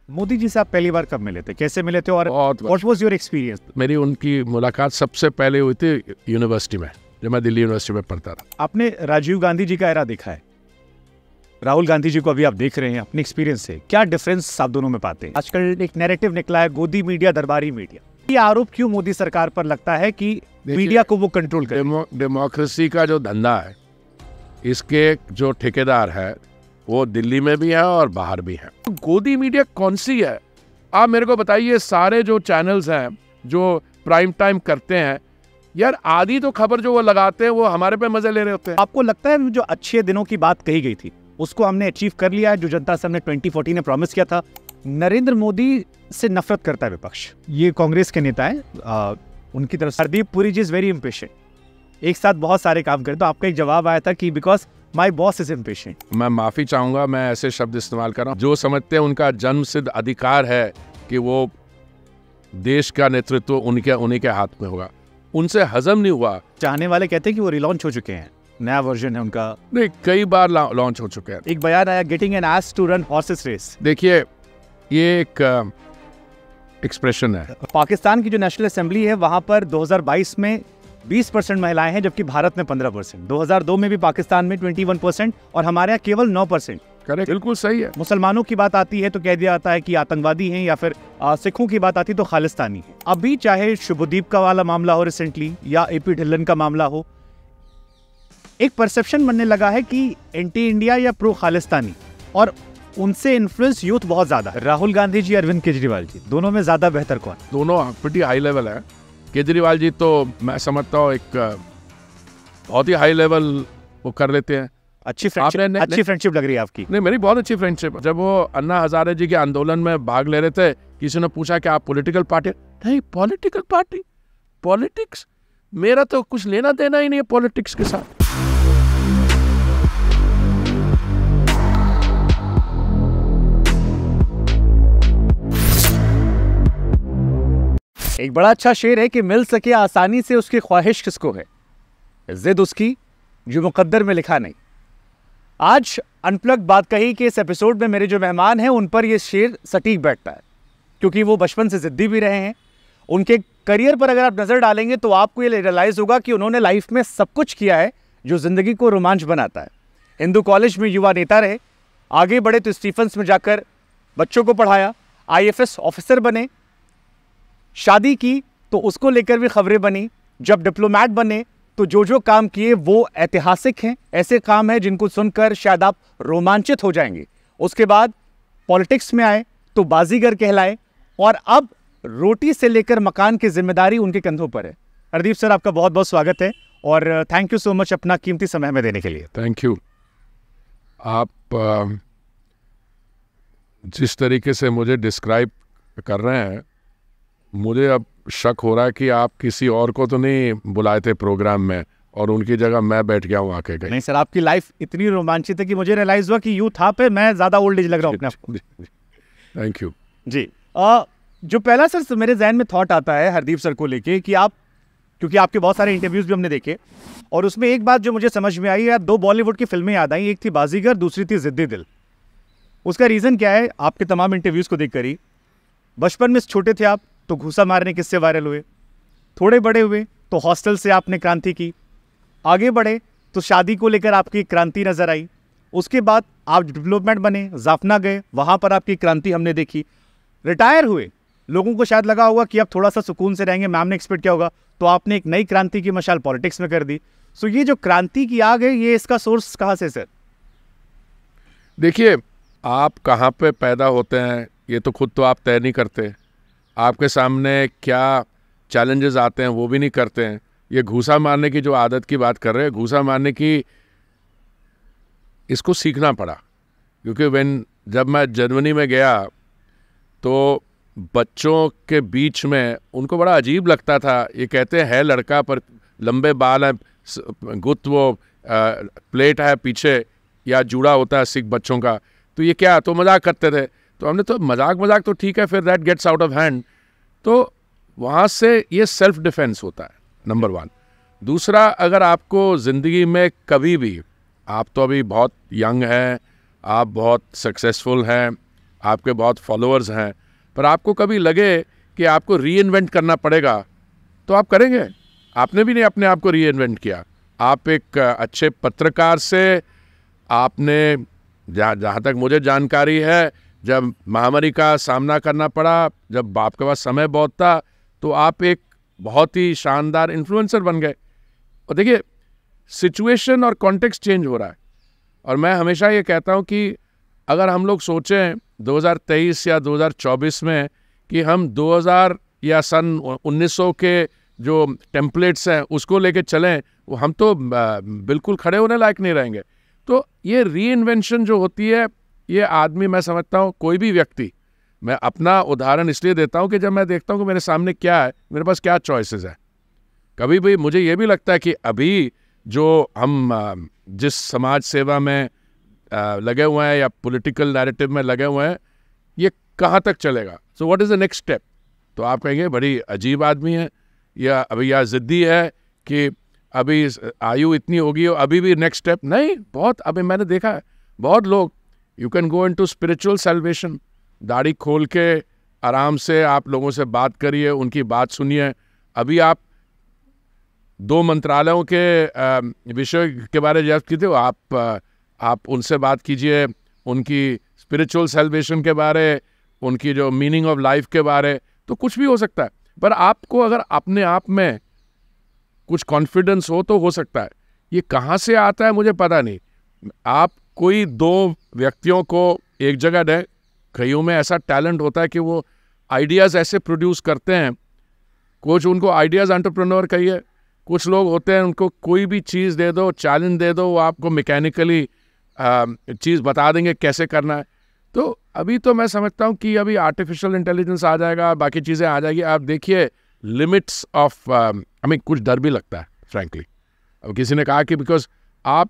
मोदी जी से आप पहली बार कब मिले थे, कैसे मिले थे और व्हाट वाज योर एक्सपीरियंस? मेरी उनकी मुलाकात सबसे पहले हुई थी यूनिवर्सिटी में, जब मैं दिल्ली यूनिवर्सिटी में पढ़ता था। आपने राजीव गांधी जी का एरा देखा है, राहुल गांधी जी को अभी आप देख रहे हैं, अपने एक्सपीरियंस से क्या डिफरेंस आप दोनों में पाते हैं? आजकल एक नैरेटिव निकला है गोदी मीडिया दरबारी मीडिया, ये आरोप क्यों मोदी सरकार पर लगता है कि मीडिया को वो कंट्रोल करे? डेमोक्रेसी का जो धंधा है, इसके जो ठेकेदार है वो दिल्ली में भी है और बाहर भी है। गोदी मीडिया कौन सी है, आप मेरे को बताइए। सारे जो चैनल्स हैं जो प्राइम टाइम करते हैं, यार आधी तो खबर जो वो लगाते हैं वो हमारे पे मजे ले रहे होते हैं। आपको लगता है जो अच्छे दिनों की बात कही गई थी उसको हमने अचीव कर लिया है, जो जनता से हमने 2014 में प्रॉमिस किया था? नरेंद्र मोदी से नफरत करता है विपक्ष, ये कांग्रेस के नेता है, उनकी तरफ हरदीप पुरी जी इज वेरी इम्पेशेंट, एक साथ बहुत सारे काम करे। तो आपका एक जवाब आया था कि because my boss is impatient. मैं माफी चाहूंगा, मैं ऐसे शब्द इस्तेमाल कर रहा हूँ। जो समझते हैं उनका जन्म सिद्ध अधिकार है कि वो देश का नेतृत्व उन्हीं के हाथ में होगा, उनसे हजम नहीं हुआ। चाहने वाले कहते हैं कि वो रिलॉन्च हो चुके हैं, नया वर्जन है उनका। नहीं, कई बार लॉन्च हो चुके हैं। एक बयान आया, getting an ass to run horses race. देखिए, ये एक एक्सप्रेशन है। पाकिस्तान की जो नेशनल असेंबली है वहां पर 2022 में 20% महिलाएं हैं, जबकि भारत में 15%। 2002 में भी पाकिस्तान में 21% और हमारे यहाँ केवल 9%। करेक्ट, बिल्कुल सही है। मुसलमानों की बात आती है तो कह दिया जाता है कि आतंकवादी हैं, या फिर सिखों की बात आती तो खालिस्तानी है। अभी चाहे शुभदीप का वाला मामला हो रिसेंटली या एपी ढिल्लन का मामला हो, एक परसेप्शन बनने लगा है कि एंटी इंडिया या प्रो खालिस्तानी, और उनसे इन्फ्लुएंस यूथ बहुत ज्यादा है। राहुल गांधी जी, अरविंद केजरीवाल जी, दोनों में ज्यादा बेहतर कौन? दोनों प्रीटी हाई लेवल है। केजरीवाल जी तो मैं समझता हूँ एक बहुत ही हाई लेवल वो कर लेते हैं। अच्छी फ्रेंडशिप लग रही है आपकी। नहीं, मेरी बहुत अच्छी फ्रेंडशिप। जब वो अन्ना हजारे जी के आंदोलन में भाग ले रहे थे, किसी ने पूछा कि आप पॉलिटिकल पार्टी? नहीं, पॉलिटिकल पार्टी, पॉलिटिक्स, मेरा तो कुछ लेना देना ही नहीं है पॉलिटिक्स के साथ। एक बड़ा अच्छा शेर है कि मिल सके आसानी से उसकी ख्वाहिश किसको है, जिद उसकी जो मुकद्दर में लिखा नहीं। आज अनप्लग बात कही कि इस एपिसोड में मेरे जो मेहमान हैं उन पर यह शेर सटीक बैठता है, क्योंकि वो बचपन से जिद्दी भी रहे हैं। उनके करियर पर अगर आप नजर डालेंगे तो आपको ये रियलाइज होगा कि उन्होंने लाइफ में सब कुछ किया है जो जिंदगी को रोमांच बनाता है। हिंदू कॉलेज में युवा नेता रहे, आगे बढ़े तो स्टीफन्स में जाकर बच्चों को पढ़ाया, IFS ऑफिसर बने, शादी की तो उसको लेकर भी खबरें बनी, जब डिप्लोमेट बने तो जो काम किए वो ऐतिहासिक हैं, ऐसे काम हैं जिनको सुनकर शायद आप रोमांचित हो जाएंगे। उसके बाद पॉलिटिक्स में आए तो बाजीगर कहलाए, और अब रोटी से लेकर मकान की जिम्मेदारी उनके कंधों पर है। हरदीप सर, आपका बहुत बहुत स्वागत है और थैंक यू सो मच अपना कीमती समय में देने के लिए। Thank you. आप जिस तरीके से मुझे डिस्क्राइब कर रहे हैं, मुझे अब शक हो रहा है कि आप किसी और को तो नहीं बुलाए थे प्रोग्राम में और उनकी जगह मैं बैठ गया हूँ आके। नहीं सर, आपकी लाइफ इतनी रोमांचित है कि मुझे रियलाइज हुआ कि यूथ पे मैं ज्यादा ओल्ड एज लग रहा हूँ अपने आपको। थैंक यू जी। जो पहला सर मेरे जहन में थॉट आता है हरदीप सर को लेके कि आप, क्योंकि आपके बहुत सारे इंटरव्यूज भी हमने देखे और उसमें एक बात जो मुझे समझ में आई है, 2 बॉलीवुड की फिल्में याद आई, एक थी बाजीगर, दूसरी थी जिद्दी दिल। उसका रीजन क्या है? आपके तमाम इंटरव्यूज को देखकर ही, बचपन में छोटे थे आप तो घूसा मारने किससे वायरल हुए, थोड़े बड़े हुए तो हॉस्टल से आपने क्रांति की, आगे बढ़े तो शादी को लेकर आपकी क्रांति नजर आई, उसके बाद आप डिप्लोमेट बने, जाफना गए, वहां पर आपकी क्रांति हमने देखी, रिटायर हुए, लोगों को शायद लगा होगा कि अब थोड़ा सा सुकून से रहेंगे, मैम ने एक्सपेक्ट किया होगा, तो आपने एक नई क्रांति की मशाल पॉलिटिक्स में कर दी। सो ये जो क्रांति की आग है, ये इसका सोर्स कहाँ से सर? देखिए, आप कहाँ पे पैदा होते हैं ये तो खुद तो आप तय नहीं करते, आपके सामने क्या चैलेंजेस आते हैं वो भी नहीं करते हैं। ये घूसा मारने की जो आदत की बात कर रहे हैं, घूसा मारने की, इसको सीखना पड़ा। क्योंकि जब मैं जर्मनी में गया तो बच्चों के बीच में उनको बड़ा अजीब लगता था। ये कहते हैं लड़का पर लंबे बाल हैं, गुत्त वो प्लेट है पीछे या जूड़ा होता है सिख बच्चों का, तो ये क्या, तो मजाक करते थे। तो हमने तो मजाक तो ठीक है, फिर that gets out of hand. तो वहाँ से ये सेल्फ डिफेंस होता है, नंबर 1। दूसरा, अगर आपको ज़िंदगी में कभी भी, आप तो अभी बहुत यंग हैं, आप बहुत सक्सेसफुल हैं, आपके बहुत फॉलोअर्स हैं, पर आपको कभी लगे कि आपको री इन्वेंट करना पड़ेगा तो आप करेंगे। आपने भी नहीं अपने आप को री इन्वेंट किया। आप एक अच्छे पत्रकार से, आपने जहाँ तक मुझे जानकारी है, जब महामारी का सामना करना पड़ा, जब आपके पास समय बहुत था, तो आप एक बहुत ही शानदार इन्फ्लुएंसर बन गए। और देखिए, सिचुएशन और कॉन्टेक्स्ट चेंज हो रहा है, और मैं हमेशा ये कहता हूँ कि अगर हम लोग सोचें 2023 या 2024 में कि हम 2000 या सन 1900 के जो टेम्पलेट्स हैं उसको लेके चलें, वो हम तो बिल्कुल खड़े होने लायक नहीं रहेंगे। तो ये री इन्वेंशन जो होती है, ये आदमी, मैं समझता हूँ कोई भी व्यक्ति, मैं अपना उदाहरण इसलिए देता हूँ कि जब मैं देखता हूँ कि मेरे सामने क्या है, मेरे पास क्या चॉइसेस है, कभी भी मुझे ये भी लगता है कि अभी जो हम जिस समाज सेवा में लगे हुए हैं या पॉलिटिकल नैरेटिव में लगे हुए हैं, ये कहाँ तक चलेगा। So what is the next step. तो आप कहेंगे बड़ी अजीब आदमी है, या अभी या ज़िद्दी है कि अभी आयु इतनी होगी और अभी भी नेक्स्ट स्टेप नहीं। बहुत, अभी मैंने देखा है बहुत लोग, you can go into spiritual salvation, दाढ़ी खोल के आराम से आप लोगों से बात करिए, उनकी बात सुनिए। अभी आप 2 मंत्रालयों के विषय के बारे में जब कीजिए, आप उनसे बात कीजिए, उनकी स्पिरिचुअल सेल्वेशन के बारे, उनकी जो मीनिंग ऑफ लाइफ के बारे, तो कुछ भी हो सकता है। पर आपको अगर अपने आप में कुछ कॉन्फिडेंस हो तो हो सकता है। ये कहाँ से आता है मुझे पता नहीं। आप कोई 2 व्यक्तियों को एक जगह दें, कईयों में ऐसा टैलेंट होता है कि वो आइडियाज़ ऐसे प्रोड्यूस करते हैं, कुछ उनको आइडियाज़ एंटरप्रेन्योर कहिए, कुछ लोग होते हैं उनको कोई भी चीज़ दे दो, चैलेंज दे दो, वो आपको मैकेनिकली चीज़ बता देंगे कैसे करना है। तो अभी तो मैं समझता हूँ कि अभी आर्टिफिशियल इंटेलिजेंस आ जाएगा, बाकी चीज़ें आ जाएगी। आप देखिए लिमिट्स ऑफ, हमें कुछ डर भी लगता है फ्रैंकली। अब किसी ने कहा कि बिकॉज आप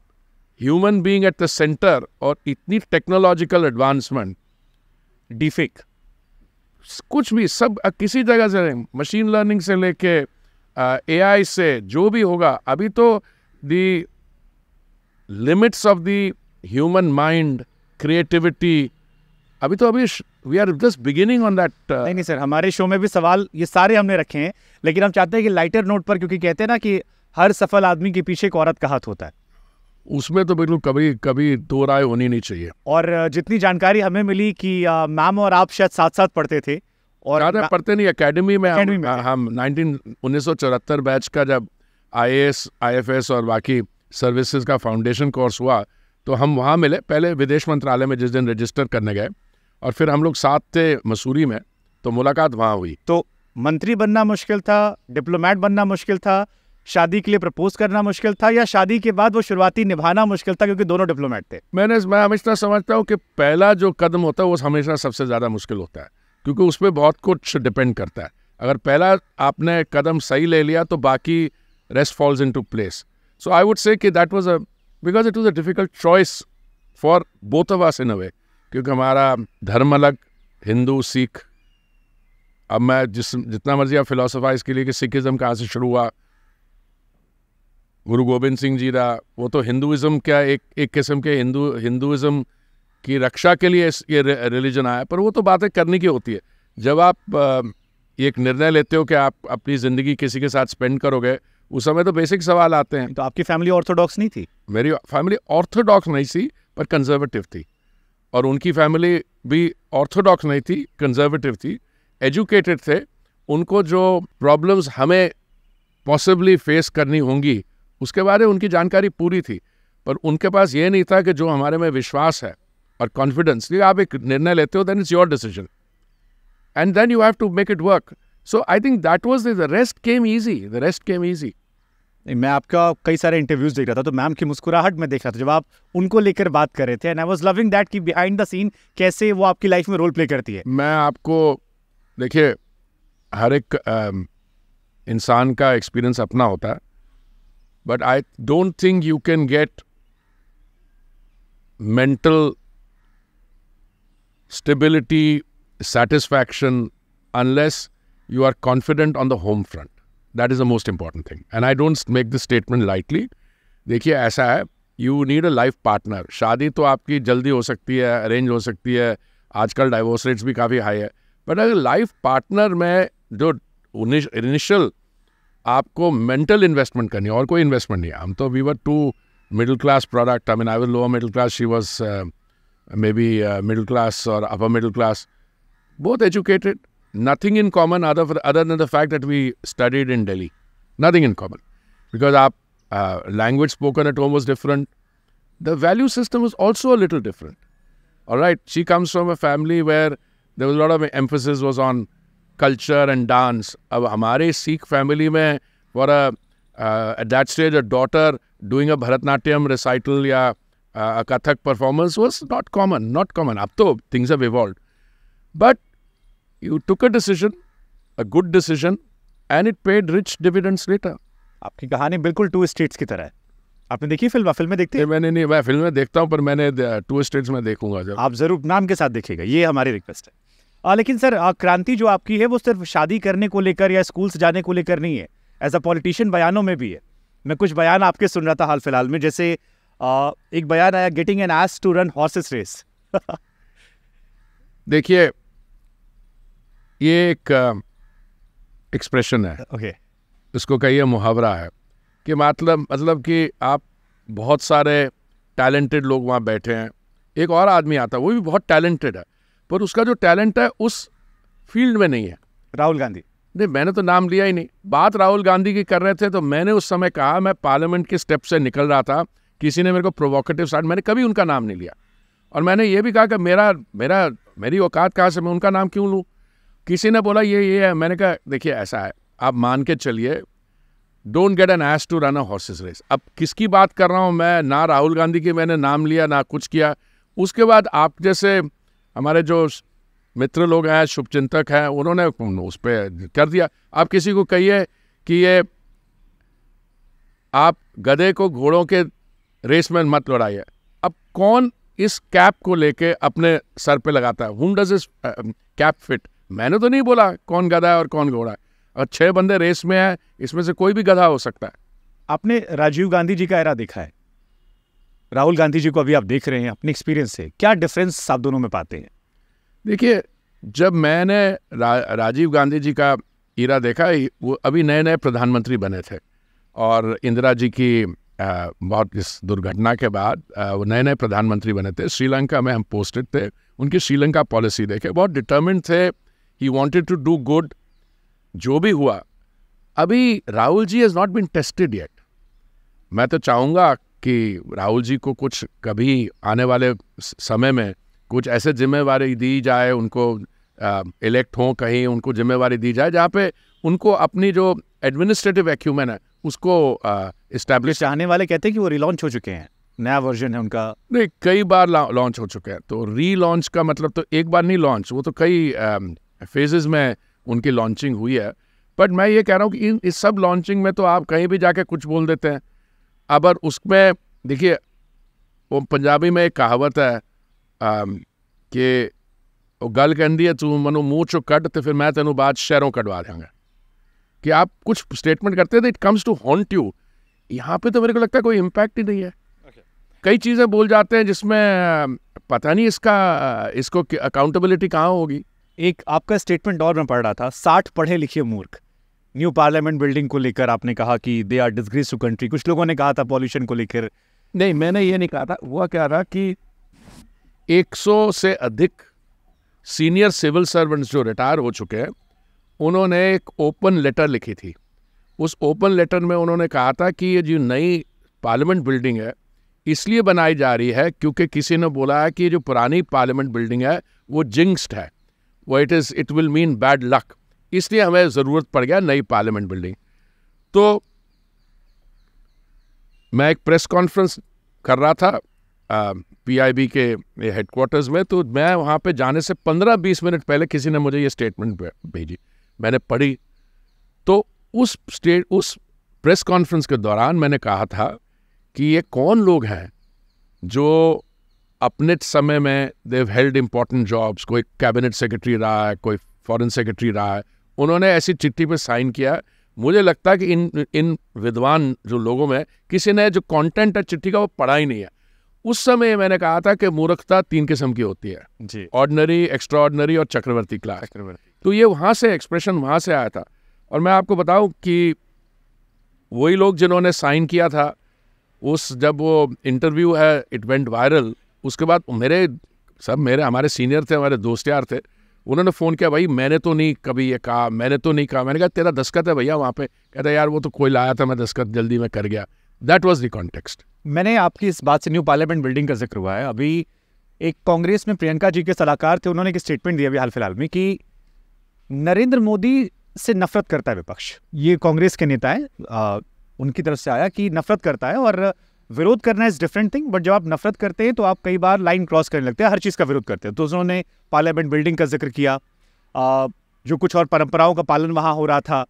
human being at the centre, और इतनी टेक्नोलॉजिकल एडवांसमेंट, डीफेक, कुछ भी सब किसी जगह से, मशीन लर्निंग से लेके AI से जो भी होगा, अभी तो the limits of the human mind, creativity, अभी we are just beginning on that. नहीं सर, हमारे शो में भी सवाल ये सारे हमने रखे हैं, लेकिन हम चाहते हैं कि लाइटर नोट पर, क्योंकि कहते हैं ना कि हर सफल आदमी के पीछे एक औरत का हाथ होता है, उसमें तो बिल्कुल कभी कभी 2 राय होनी नहीं चाहिए। और जितनी जानकारी हमें मिली कि मैम और आप शायद साथ साथ पढ़ते थे, और ज़्यादा पढ़ते नहीं, एकेडमी में हम 1974 बैच का जब IAS IFS और बाकी सर्विसेज का फाउंडेशन कोर्स हुआ, तो हम वहाँ मिले पहले विदेश मंत्रालय में जिस दिन रजिस्टर करने गए, और फिर हम लोग साथ थे मसूरी में, तो मुलाकात वहाँ हुई। तो मंत्री बनना मुश्किल था, डिप्लोमेट बनना मुश्किल था, शादी के लिए प्रपोज करना मुश्किल था, या शादी के बाद वो शुरुआती निभाना मुश्किल था क्योंकि दोनों डिप्लोमेट थे? मैं हमेशा समझता हूँ कि पहला जो कदम होता है वो हमेशा सबसे ज़्यादा मुश्किल होता है, क्योंकि उस पर बहुत कुछ डिपेंड करता है। अगर पहला आपने कदम सही ले लिया तो बाकी rest falls into place. So I would say कि that was because it was a difficult choice for both of us in a way, क्योंकि हमारा धर्म अलग, हिंदू सिख। अब मैं जितना मर्जी आप फिलोसोफाइज के लिए कि सिखिज्म कहाँ से शुरू हुआ, गुरु गोविंद सिंह जी रहा, वो तो हिंदुइज्म क्या एक किस्म के हिंदुइज्म की रक्षा के लिए ये रिलीजन आया। पर वो तो बातें करने की होती है। जब आप एक निर्णय लेते हो कि आप अपनी ज़िंदगी किसी के साथ स्पेंड करोगे, उस समय तो बेसिक सवाल आते हैं। तो आपकी फैमिली ऑर्थोडॉक्स नहीं थी? मेरी फैमिली ऑर्थोडॉक्स नहीं थी, पर कंजर्वेटिव थी, और उनकी फैमिली भी ऑर्थोडॉक्स नहीं थी, कंजर्वेटिव थी, एजुकेटेड थे। उनको जो प्रॉब्लम्स हमें पॉसिबली फेस करनी होंगी उसके बारे में उनकी जानकारी पूरी थी, पर उनके पास ये नहीं था कि जो हमारे में विश्वास है और कॉन्फिडेंस, ये आप एक निर्णय लेते हो, then it's your decision and then you have to make it work. So I think that was the rest came easy. मैं आपका कई सारे इंटरव्यूज देख रहा था, तो मैम की मुस्कुराहट में देख रहा था जब आप उनको लेकर बात कर रहे थे, and I was loving that कि बिहाइंड द सीन कैसे वो आपकी लाइफ में रोल प्ले करती है। मैं आपको देखिए, हर एक इंसान का एक्सपीरियंस अपना होता है, but I don't think you can get mental stability, satisfaction unless you are confident on the home front. That is the most important thing, and I don't make this statement lightly. देखिए ऐसा है, you need a life partner. शादी तो आपकी जल्दी हो सकती है, अरेंज हो सकती है, आजकल डाइवोर्स रेट्स भी काफ़ी हाई है, बट अगर लाइफ पार्टनर में जो इनिशियल आपको मेंटल इन्वेस्टमेंट करनी है और कोई इन्वेस्टमेंट नहीं है. हम तो we were two middle class product. I mean I was lower middle class, she was may be middle class और upper middle class, both educated, nothing in common other than the fact that we studied in Delhi. Nothing in common. Because our language spoken at home was different. The value system was also a little different. All right, she comes from a family where there was a lot of emphasis was on culture and dance. अब हमारे Sikh family में for at that stage a daughter doing a Bharatnatyam recital या a Kathak performance was not common. अब तो things have evolved. But you took a decision, a good decision, and it paid rich dividends later. आपकी कहानी बिल्कुल to states की तरह है. आपने देखी फिल्में देखते हैं? मैंने नहीं, मैं फिल्में देखता हूँ, पर मैंने टू स्टेट्स में देखूंगा जब. आप जरूर नाम के साथ देखिएगा, ये हमारी रिक्वेस्ट है. लेकिन सर, क्रांति जो आपकी है वो सिर्फ शादी करने को लेकर या स्कूल से जाने को लेकर नहीं है. एज अ पॉलिटिशियन बयानों में भी है. मैं कुछ बयान आपके सुन रहा था हाल फिलहाल में, जैसे एक बयान आया, getting an ass to run horses race. देखिए, ये एक एक्सप्रेशन है. ओके. इसको कहिए मुहावरा है कि मतलब कि आप बहुत सारे टैलेंटेड लोग वहाँ बैठे हैं, एक और आदमी आता है वो भी बहुत टैलेंटेड है, पर उसका जो टैलेंट है उस फील्ड में नहीं है. राहुल गांधी. नहीं, मैंने तो नाम लिया ही नहीं. बात राहुल गांधी की कर रहे थे तो मैंने उस समय कहा, मैं पार्लियामेंट के स्टेप से निकल रहा था, किसी ने मेरे को प्रोवोकेटिव स्टार्ट, मैंने कभी उनका नाम नहीं लिया. और मैंने ये भी कहा कि मेरी औकात कहाँ से, मैं उनका नाम क्यों लूँ. किसी ने बोला ये है, मैंने कहा देखिए ऐसा है, आप मान के चलिए, don't get an ass to run a horses race. अब किसकी बात कर रहा हूँ मैं, ना राहुल गांधी की मैंने नाम लिया ना कुछ किया. उसके बाद आप जैसे हमारे जो मित्र लोग हैं, शुभचिंतक हैं, उन्होंने उस पर कर दिया. आप किसी को कहिए कि ये आप गधे को घोड़ों के रेस में मत लड़ाइए. अब कौन इस कैप को लेके अपने सर पे लगाता है? Whom does this cap fit? मैंने तो नहीं बोला कौन गधा है और कौन घोड़ा है. और 6 बंदे रेस में हैं, इसमें से कोई भी गधा हो सकता है. आपने राजीव गांधी जी का एरा देखा है, राहुल गांधी जी को अभी आप देख रहे हैं, अपने एक्सपीरियंस से क्या डिफरेंस आप दोनों में पाते हैं? देखिए, जब मैंने राजीव गांधी जी का इरा देखा, वो अभी नए प्रधानमंत्री बने थे और इंदिरा जी की बहुत इस दुर्घटना के बाद वो नए प्रधानमंत्री बने थे. श्रीलंका में हम पोस्टेड थे. उनकी श्रीलंका पॉलिसी देखे, बहुत डिटर्मिन्ड थे. He wanted to do good. जो भी हुआ, अभी Rahul ji has not been tested yet. मैं तो चाहूँगा कि राहुल जी को कुछ कभी आने वाले समय में कुछ ऐसे जिम्मेवारी दी जाए, उनको इलेक्ट हों कहीं, उनको जिम्मेवारी दी जाए जहाँ पे उनको अपनी जो एडमिनिस्ट्रेटिव एक्यूमेन है उसको इस्टेब्लिश. चाहने वाले कहते हैं कि वो रिलॉन्च हो चुके हैं, नया वर्जन है उनका. नहीं, कई बार लॉन्च हो चुके हैं. तो रीलॉन्च का मतलब तो एक बार नहीं लॉन्च, वो तो कई फेजेस में उनकी लॉन्चिंग हुई है. बट मैं ये कह रहा हूँ कि इस सब लॉन्चिंग में तो आप कहीं भी जाके कुछ बोल देते हैं. अब उसमें देखिए, वो पंजाबी में एक कहावत है कि वो गल कहती है, तू मनु मुँह चो कट तो फिर मैं तेनों बाद शहरों कटवा देंगे. कि आप कुछ स्टेटमेंट करते थे, it comes to haunt you. यहाँ पे तो मेरे को लगता है कोई इम्पैक्ट ही नहीं है. कई चीज़ें बोल जाते हैं जिसमें पता नहीं इसको अकाउंटेबिलिटी कहाँ होगी. एक आपका स्टेटमेंट और मैं पढ़ रहा था, 60 पढ़े लिखे मूर्ख. न्यू पार्लियामेंट बिल्डिंग को लेकर आपने कहा कि they are disgrace to country. कुछ लोगों ने कहा था पॉल्यूशन को लेकर. नहीं, मैंने ये नहीं कहा था. हुआ क्या रहा कि 100 से अधिक सीनियर सिविल सर्वेंट्स जो रिटायर हो चुके हैं, उन्होंने एक ओपन लेटर लिखी थी. उस ओपन लेटर में उन्होंने कहा था कि ये जो नई पार्लियामेंट बिल्डिंग है इसलिए बनाई जा रही है क्योंकि किसी ने बोला है कि ये जो पुरानी पार्लियामेंट बिल्डिंग है वो जिंक्स्ड है, वो it will mean bad luck, इसलिए हमें ज़रूरत पड़ गया नई पार्लियामेंट बिल्डिंग. तो मैं एक प्रेस कॉन्फ्रेंस कर रहा था PIB के हेडक्वार्टर्स में, तो मैं वहाँ पे जाने से 15-20 मिनट पहले किसी ने मुझे ये स्टेटमेंट भेजी. मैंने पढ़ी. तो उस प्रेस कॉन्फ्रेंस के दौरान मैंने कहा था कि ये कौन लोग हैं जो अपने समय में they have held important jobs, कोई कैबिनेट सेक्रेटरी रहा है, कोई फॉरेन सेक्रेटरी रहा है, उन्होंने ऐसी चिट्ठी पे साइन किया. मुझे लगता है कि इन विद्वान जो लोगों में किसी ने जो कंटेंट है चिट्ठी का वो पढ़ा ही नहीं है. उस समय मैंने कहा था कि मूर्खता 3 किस्म की होती है जी, ऑर्डिनरी, एक्स्ट्राऑर्डिनरी और चक्रवर्ती क्लास। तो ये वहाँ से एक्सप्रेशन वहाँ से आया था। और मैं आपको बताऊं कि वही लोग जिन्होंने साइन किया था, उस जब वो इंटरव्यू है इट वेंट वायरल, उसके बाद मेरे हमारे सीनियर थे, हमारे दोस्त यार थे, उन्होंने फ़ोन किया, भाई मैंने तो नहीं कभी ये कहा, मैंने तो नहीं कहा। मैंने कहा तेरा दस्तखत है भैया वहाँ पे। कहता यार वो तो कोई लाया था, मैं दस्तखत जल्दी में कर गया। That was the context. मैंने आपकी इस बात से न्यू पार्लियामेंट बिल्डिंग का जिक्र हुआ है। अभी एक कांग्रेस में प्रियंका जी के सलाहकार थे, उन्होंने एक स्टेटमेंट दिया अभी हाल फिलहाल में कि नरेंद्र मोदी से नफरत करता है विपक्ष। ये कांग्रेस के नेता है, उनकी तरफ से आया कि नफरत करता है और विरोध करना इज डिफरेंट थिंग, बट जब आप नफरत करते हैं तो आप कई बार लाइन क्रॉस करने लगते हैं, हर चीज़ का विरोध करते हैं। तो उन्होंने पार्लियामेंट बिल्डिंग का जिक्र किया, जो कुछ और परंपराओं का पालन वहाँ हो रहा था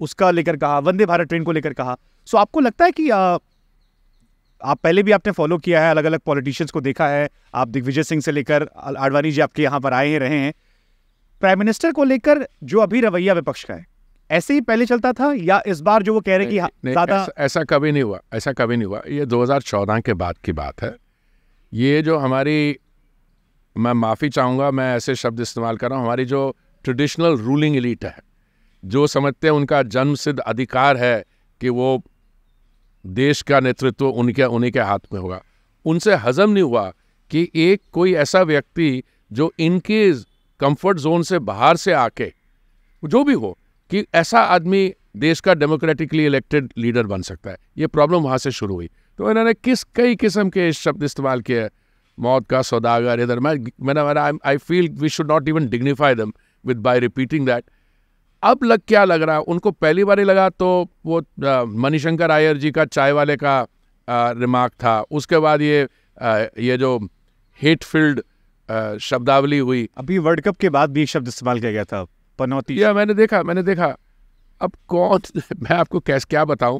उसका लेकर कहा, वंदे भारत ट्रेन को लेकर कहा। सो आपको लगता है कि आप पहले भी आपने फॉलो किया है, अलग अलग पॉलिटिशियंस को देखा है, आप दिग्विजय सिंह से लेकर आडवाणी जी आपके यहाँ पर आए हैं, रहे हैं, प्राइम मिनिस्टर को लेकर जो अभी रवैया विपक्ष का है ऐसे ही पहले चलता था या इस बार जो वो कह रहे कि ज्यादा? ऐसा कभी नहीं हुआ, ऐसा कभी नहीं हुआ। ये 2014 के बाद की बात है। ये जो हमारी, मैं माफ़ी चाहूँगा मैं ऐसे शब्द इस्तेमाल कर रहा हूँ, हमारी जो ट्रेडिशनल रूलिंग एलीट है, जो समझते हैं उनका जन्मसिद्ध अधिकार है कि वो देश का नेतृत्व उन्हीं के हाथ में होगा, उनसे हजम नहीं हुआ कि एक कोई ऐसा व्यक्ति जो इनके कंफर्ट जोन से बाहर से आके जो भी हो, कि ऐसा आदमी देश का डेमोक्रेटिकली इलेक्टेड लीडर बन सकता है। ये प्रॉब्लम वहाँ से शुरू हुई। तो इन्होंने कई किस्म के शब्द इस्तेमाल किए, मौत का सौदागर, इधर I feel we should not even dignify them with by repeating that. अब क्या लग रहा है उनको, पहली बार ही लगा तो वो मणिशंकर अय्यर जी का चाय वाले का रिमार्क था, उसके बाद ये जो हेट फिल्ड शब्दावली हुई। अभी वर्ल्ड कप के बाद भी एक शब्द इस्तेमाल किया गया था, पनौती। या मैंने देखा। अब मैं आपको क्या बताऊं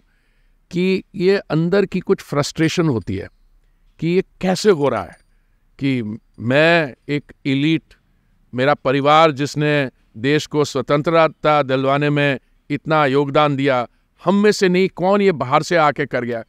कि ये अंदर की कुछ फ्रस्ट्रेशन होती है कि ये कैसे हो रहा है कि मैं एक एलीट, मेरा परिवार जिसने देश को स्वतंत्रता दिलवाने में इतना योगदान दिया, हम में से नहीं, कौन ये बाहर से आके कर गया।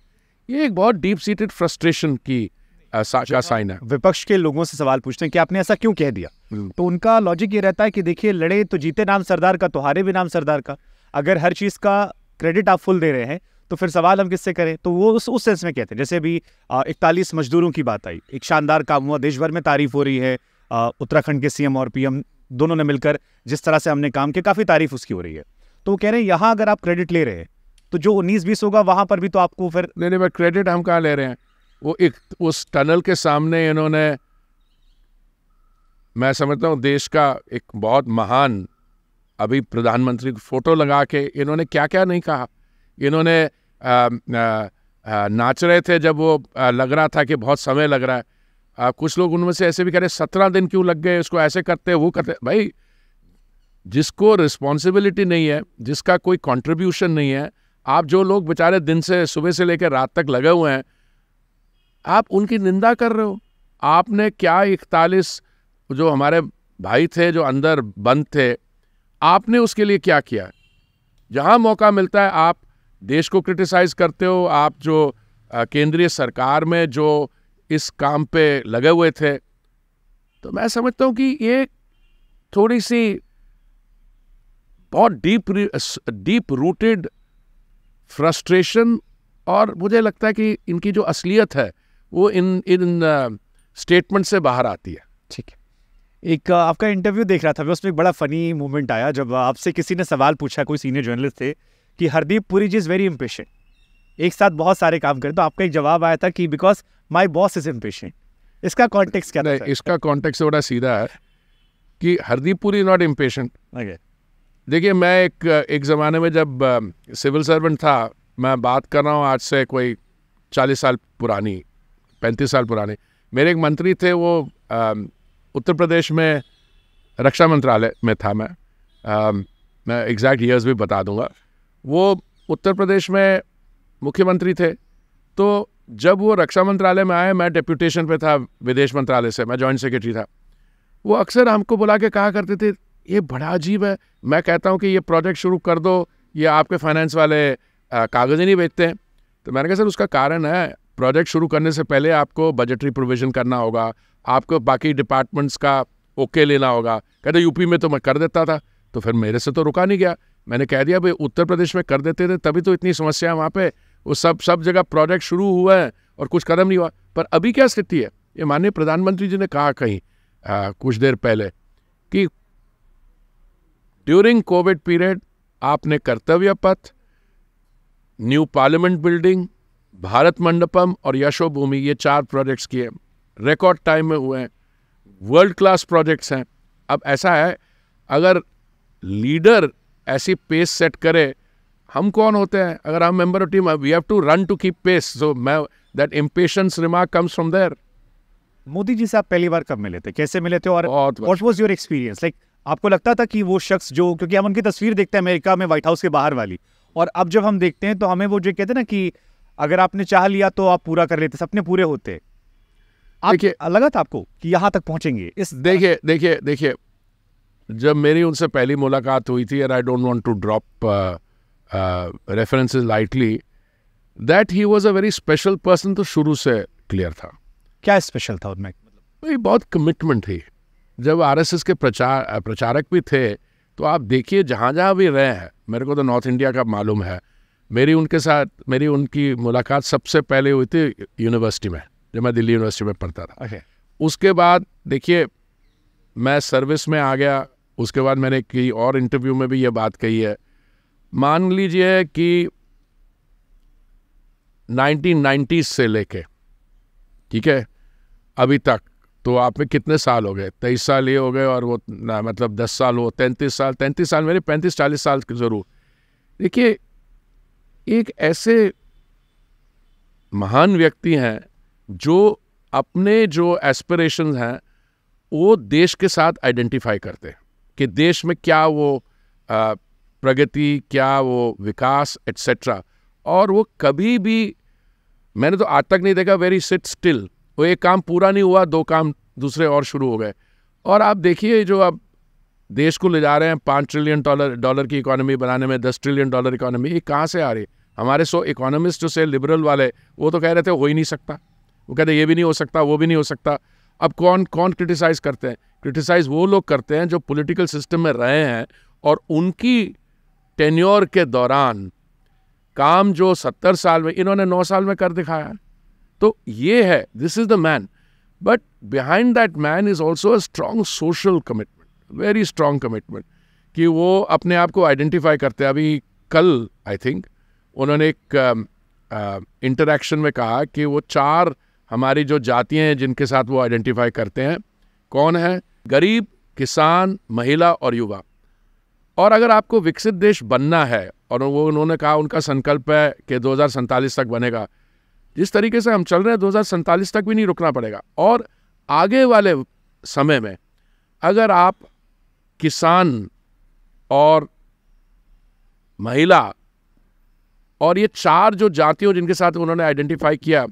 ये एक बहुत डीप सीटेड फ्रस्ट्रेशन की का साइन है। विपक्ष के लोगों से सवाल पूछते हैं कि आपने ऐसा क्यों कह दिया, तो उनका लॉजिक ये रहता है कि देखिए, लड़े तो जीते नाम सरदार का, तो हारे भी नाम सरदार का। अगर हर चीज का क्रेडिट आप फुल दे रहे हैं तो फिर सवाल हम किससे करें। तो वो उस सेंस में कहते हैं। जैसे अभी 41 मजदूरों की बात आई, एक शानदार काम हुआ, देश भर में तारीफ हो रही है, उत्तराखंड के सीएम और पीएम दोनों ने मिलकर जिस तरह से हमने काम किया, काफी तारीफ उसकी हो रही है। तो वो कह रहे हैं यहाँ अगर आप क्रेडिट ले रहे हैं तो जो 19-20 होगा वहां पर भी तो आपको फिर नहीं, क्रेडिट हम कहाँ ले रहे हैं। वो एक उस टनल के सामने इन्होंने, मैं समझता हूँ देश का एक बहुत महान अभी प्रधानमंत्री की फोटो लगा के इन्होंने क्या क्या नहीं कहा। इन्होंने नाच रहे थे जब वो लग रहा था कि बहुत समय लग रहा है। कुछ लोग उनमें से ऐसे भी कह रहे 17 दिन क्यों लग गए, इसको ऐसे करते वो करते। भाई जिसको रिस्पॉन्सिबिलिटी नहीं है, जिसका कोई कंट्रीब्यूशन नहीं है, आप जो लोग बेचारे दिन से सुबह से लेकर रात तक लगे हुए हैं, आप उनकी निंदा कर रहे हो। आपने क्या 41 जो हमारे भाई थे जो अंदर बंद थे, आपने उसके लिए क्या किया? जहां मौका मिलता है आप देश को क्रिटिसाइज करते हो। आप जो केंद्रीय सरकार में जो इस काम पे लगे हुए थे, तो मैं समझता हूं कि ये थोड़ी सी बहुत डीप रूटेड फ्रस्ट्रेशन, और मुझे लगता है कि इनकी जो असलियत है वो इन स्टेटमेंट से बाहर आती है। ठीक है। एक आपका इंटरव्यू देख रहा था, उसमें एक बड़ा फनी मोमेंट आया जब आपसे किसी ने सवाल पूछा, कोई सीनियर जर्नलिस्ट थे, कि हरदीप पुरी जी इज वेरी इम्पेशेंट, एक साथ बहुत सारे काम करें। तो आपका एक जवाब आया था कि because my boss is impatient. इसका कॉन्टेक्स्ट क्या था? इसका कॉन्टेक्स्ट बड़ा सीधा है कि हरदीप पुरी नॉट इम्पेशेंट। देखिए, मैं एक ज़माने में जब सिविल सर्वेंट था, मैं बात कर रहा हूँ आज से कोई 40 साल पुरानी, 35 साल पुरानी, मेरे एक मंत्री थे, वो उत्तर प्रदेश में रक्षा मंत्रालय में था। मैं एग्जैक्ट ईयर्स भी बता दूंगा। वो उत्तर प्रदेश में मुख्यमंत्री थे। तो जब वो रक्षा मंत्रालय में आए, मैं डेप्यूटेशन पे था विदेश मंत्रालय से, मैं जॉइंट सेक्रेटरी था। वो अक्सर हमको बुला के कहा करते थे, ये बड़ा अजीब है, मैं कहता हूँ कि ये प्रोजेक्ट शुरू कर दो, ये आपके फाइनेंस वाले कागज़ ही नहीं भेजते हैं। तो मैंने कहा सर उसका कारण है, प्रोजेक्ट शुरू करने से पहले आपको बजटरी प्रोविजन करना होगा, आपको बाकी डिपार्टमेंट्स का ओके लेना होगा। कहते यूपी में तो मैं कर देता था, तो फिर मेरे से तो रुका नहीं गया। मैंने कह दिया भाई उत्तर प्रदेश में कर देते थे, तभी तो इतनी समस्या वहाँ पे, वो सब जगह प्रोजेक्ट शुरू हुआ है और कुछ कदम नहीं हुआ। पर अभी क्या स्थिति है, ये माननीय प्रधानमंत्री जी ने कहा कहीं कुछ देर पहले कि ड्यूरिंग कोविड पीरियड आपने कर्तव्य पथ, new parliament building, Bharat Mandapam और यशोभूमि, ये 4 प्रोजेक्ट्स किए, रिकॉर्ड टाइम में हुए हैं, वर्ल्ड क्लास प्रोजेक्ट्स हैं। अब ऐसा है, अगर लीडर ऐसी पेस सेट करे, हम कौन होते हैं अगर हम member of team, we have to run to keep pace. So मैं that impatience remark comes from there. Modi ji से आप पहली बार कब मिले थे, कैसे मिले थे, और बहुत what was your experience like? आपको लगता था कि वो शख्स जो, क्योंकि हम उनकी तस्वीर देखते हैं अमेरिका में व्हाइट हाउस के बाहर वाली, और अब जब हम देखते हैं तो हमें वो जो कहते हैं ना कि अगर आपने चाह लिया तो आप पूरा कर लेते, सपने पूरे होते। देखिए, लगा था आपको कि यहाँ तक पहुंचेंगे इस? देखिए जब मेरी उनसे पहली मुलाकात हुई थी, और I don't want to drop references lightly, that he was a very special person, तो शुरू से क्लियर था। क्या स्पेशल था उनमें? बहुत कमिटमेंट थी। जब आरएसएस के प्रचारक भी थे, तो आप देखिए जहाँ जहाँ भी रहे हैं, मेरे को तो नॉर्थ इंडिया का मालूम है, मेरी उनकी मुलाकात सबसे पहले हुई थी यूनिवर्सिटी में, जब मैं दिल्ली यूनिवर्सिटी में पढ़ता था। उसके बाद देखिए मैं सर्विस में आ गया, उसके बाद मैंने कई और इंटरव्यू में भी ये बात कही है। मान लीजिए कि 1990s से लेके, ठीक है, अभी तक, तो आप में कितने साल हो गए? 23 साल ये हो गए, और वो मतलब 10 साल हो, 33 साल मेरे 35-40 साल जरूर। देखिए, एक ऐसे महान व्यक्ति हैं जो अपने जो एस्पिरेशंस हैं वो देश के साथ आइडेंटिफाई करते हैं कि देश में क्या वो प्रगति, क्या वो विकास एटसेट्रा, और वो कभी भी, मैंने तो आज तक नहीं देखा वेरी सिट स्टिल। वो एक काम पूरा नहीं हुआ, 2 काम दूसरे और शुरू हो गए। और आप देखिए जो अब देश को ले जा रहे हैं $5 ट्रिलियन डॉलर की इकोनॉमी बनाने में, $10 ट्रिलियन इकोनॉमी, ये कहाँ से आ रही है? हमारे 100 इकोनॉमिस्ट जो से लिबरल वाले, वो तो कह रहे थे हो ही नहीं सकता, वो कहते ये भी नहीं हो सकता, वो भी नहीं हो सकता। अब कौन क्रिटिसाइज करते हैं? क्रिटिसाइज वो लोग करते हैं जो पॉलिटिकल सिस्टम में रहे हैं और उनकी टेन्योर के दौरान काम जो 70 साल में इन्होंने 9 साल में कर दिखाया। तो ये है, this is the man, but behind that man is also a strong social commitment, very strong commitment, कि वो अपने आप को आइडेंटिफाई करते हैं। अभी कल आई थिंक उन्होंने एक इंटरैक्शन में कहा कि वो 4 हमारी जो जातियाँ हैं जिनके साथ वो आइडेंटिफाई करते हैं, कौन है? गरीब, किसान, महिला और युवा। और अगर आपको विकसित देश बनना है, और वो उन्होंने कहा उनका संकल्प है कि 2047 तक बनेगा, जिस तरीके से हम चल रहे हैं 2047 तक भी नहीं रुकना पड़ेगा। और आगे वाले समय में अगर आप किसान और महिला और ये 4 जो जातियों जिनके साथ उन्होंने आइडेंटिफाई किया,